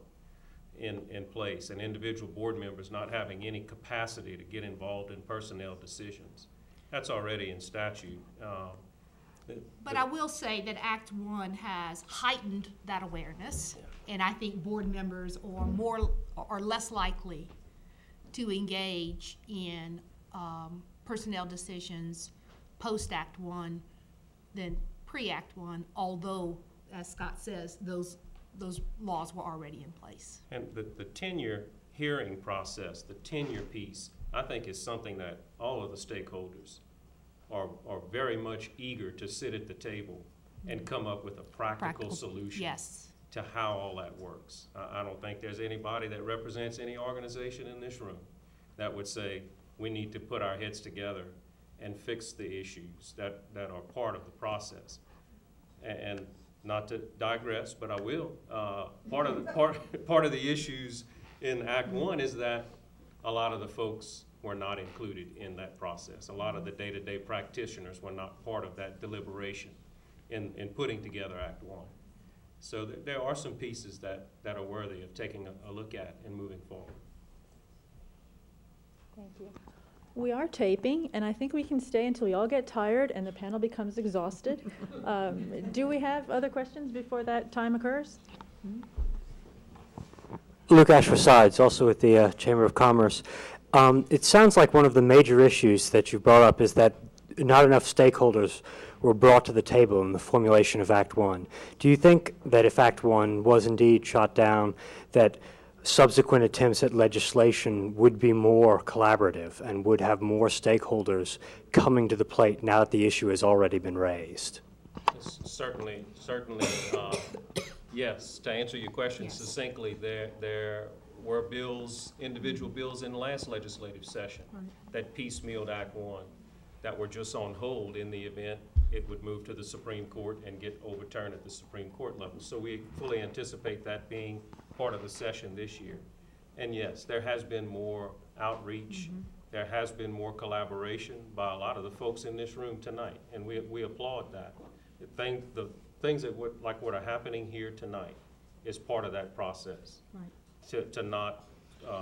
in place, and individual board members not having any capacity to get involved in personnel decisions. That's already in statute. But I will say that Act 1 has heightened that awareness, and I think board members are less likely to engage in personnel decisions post-Act 1 than pre-Act 1, although, as Scott says, those laws were already in place. And the tenure hearing process, the tenure piece, I think is something that all of the stakeholders are very much eager to sit at the table and come up with a practical solution to how all that works. I don't think there's anybody that represents any organization in this room that would say we need to put our heads together and fix the issues that are part of the process. And not to digress, but I will. Part of the issues in Act 1 is that a lot of the folks were not included in that process. A lot of the day-to-day practitioners were not part of that deliberation in putting together Act 1. So there are some pieces that are worthy of taking a look at and moving forward. Thank you. We are taping, and I think we can stay until we all get tired and the panel becomes exhausted. Do we have other questions before that time occurs? Luke Ashford-Sides, also with the Chamber of Commerce. It sounds like one of the major issues that you brought up is that not enough stakeholders were brought to the table in the formulation of Act 1. Do you think that if Act 1 was indeed shot down, that subsequent attempts at legislation would be more collaborative and would have more stakeholders coming to the plate now that the issue has already been raised? Certainly, yes. To answer your question succinctly, there were bills, individual bills in the last legislative session that piecemealed Act 1 that were just on hold in the event it would move to the Supreme Court and get overturned at the Supreme Court level. So we fully anticipate that being part of the session this year. And yes, there has been more outreach. There has been more collaboration by a lot of the folks in this room tonight, and we applaud that. The things that like what are happening here tonight is part of that process. To not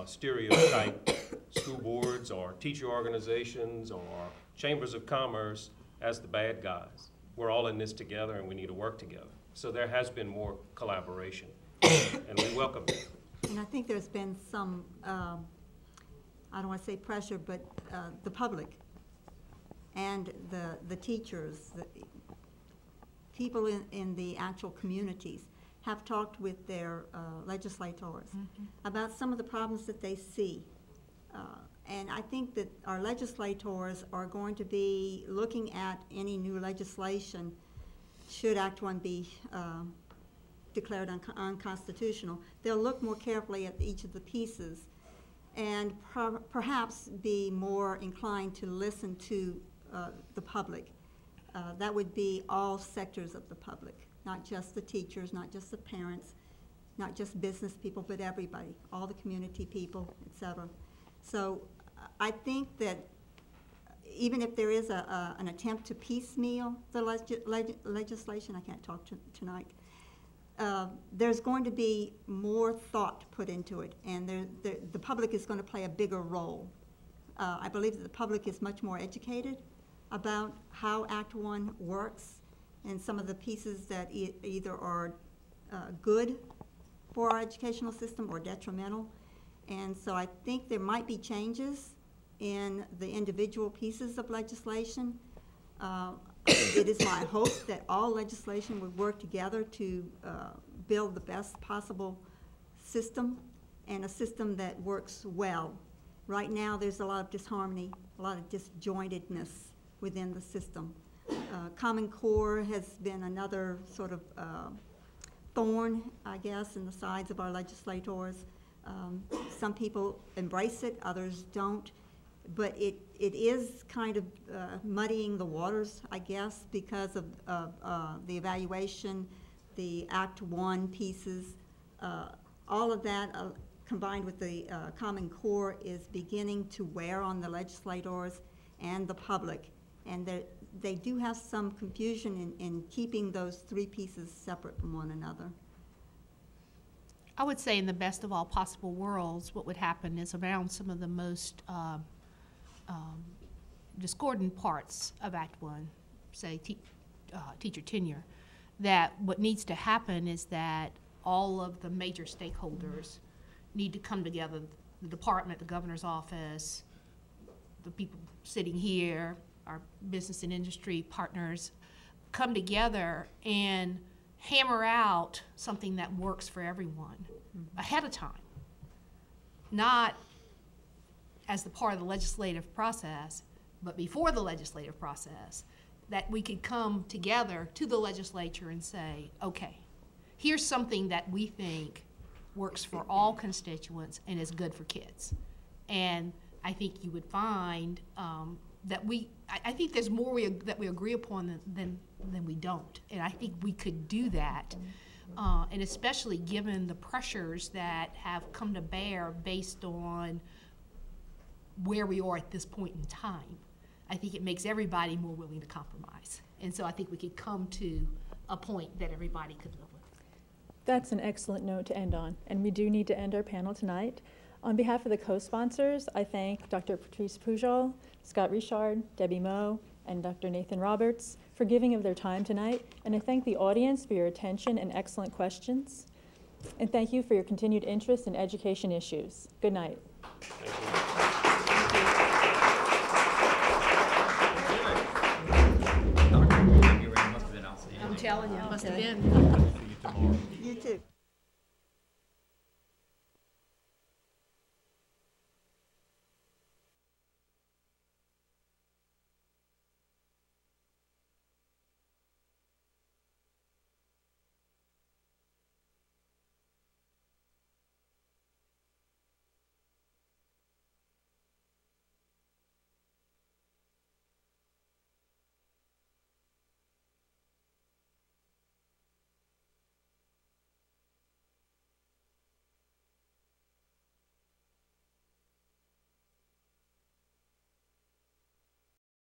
stereotype school boards or teacher organizations or chambers of commerce as the bad guys. We're all in this together, and we need to work together. So there has been more collaboration, and we welcome it. And I think there's been some, I don't want to say pressure, but the public and the teachers, the people in the actual communities have talked with their legislators about some of the problems that they see. And I think that our legislators are going to be looking at any new legislation, should Act 1 be declared unconstitutional. They'll look more carefully at each of the pieces and perhaps be more inclined to listen to the public. That would be all sectors of the public, not just the teachers, not just the parents, not just business people, but everybody, all the community people, et cetera. So I think that even if there is an attempt to piecemeal the legislation, I can't talk tonight, there's going to be more thought put into it, and the public is going to play a bigger role. I believe that the public is much more educated about how Act 1 works and some of the pieces that either are good for our educational system or detrimental. And so I think there might be changes in the individual pieces of legislation. It is my hope that all legislation would work together to build the best possible system, and a system that works well. Right now there's a lot of disharmony, a lot of disjointedness within the system. Common Core has been another sort of thorn, I guess, in the sides of our legislators. Some people embrace it, others don't. But it is kind of muddying the waters, I guess, because of the evaluation, the Act 1 pieces. All of that combined with the Common Core is beginning to wear on the legislators and the public. And they do have some confusion in keeping those three pieces separate from one another. I would say in the best of all possible worlds, what would happen is around some of the most discordant parts of Act 1, say teacher tenure, that what needs to happen is that all of the major stakeholders need to come together, the department, the governor's office, the people sitting here, our business and industry partners, come together and hammer out something that works for everyone ahead of time, not as the part of the legislative process, but before the legislative process, that we could come together to the legislature and say, okay, here's something that we think works for all constituents and is good for kids. And I think you would find that I think there's more that we agree upon than we don't. And I think we could do that. And especially given the pressures that have come to bear based on where we are at this point in time, I think it makes everybody more willing to compromise. And so I think we could come to a point that everybody could live with. That's an excellent note to end on, and we do need to end our panel tonight. On behalf of the co-sponsors, I thank Dr. Patrice Pujol, Scott Richard, Debbie Moe, and Dr. Nathan Roberts for giving of their time tonight, and I thank the audience for your attention and excellent questions. And thank you for your continued interest in education issues. Good night. Thank you. I'm telling you, it must have been. You too.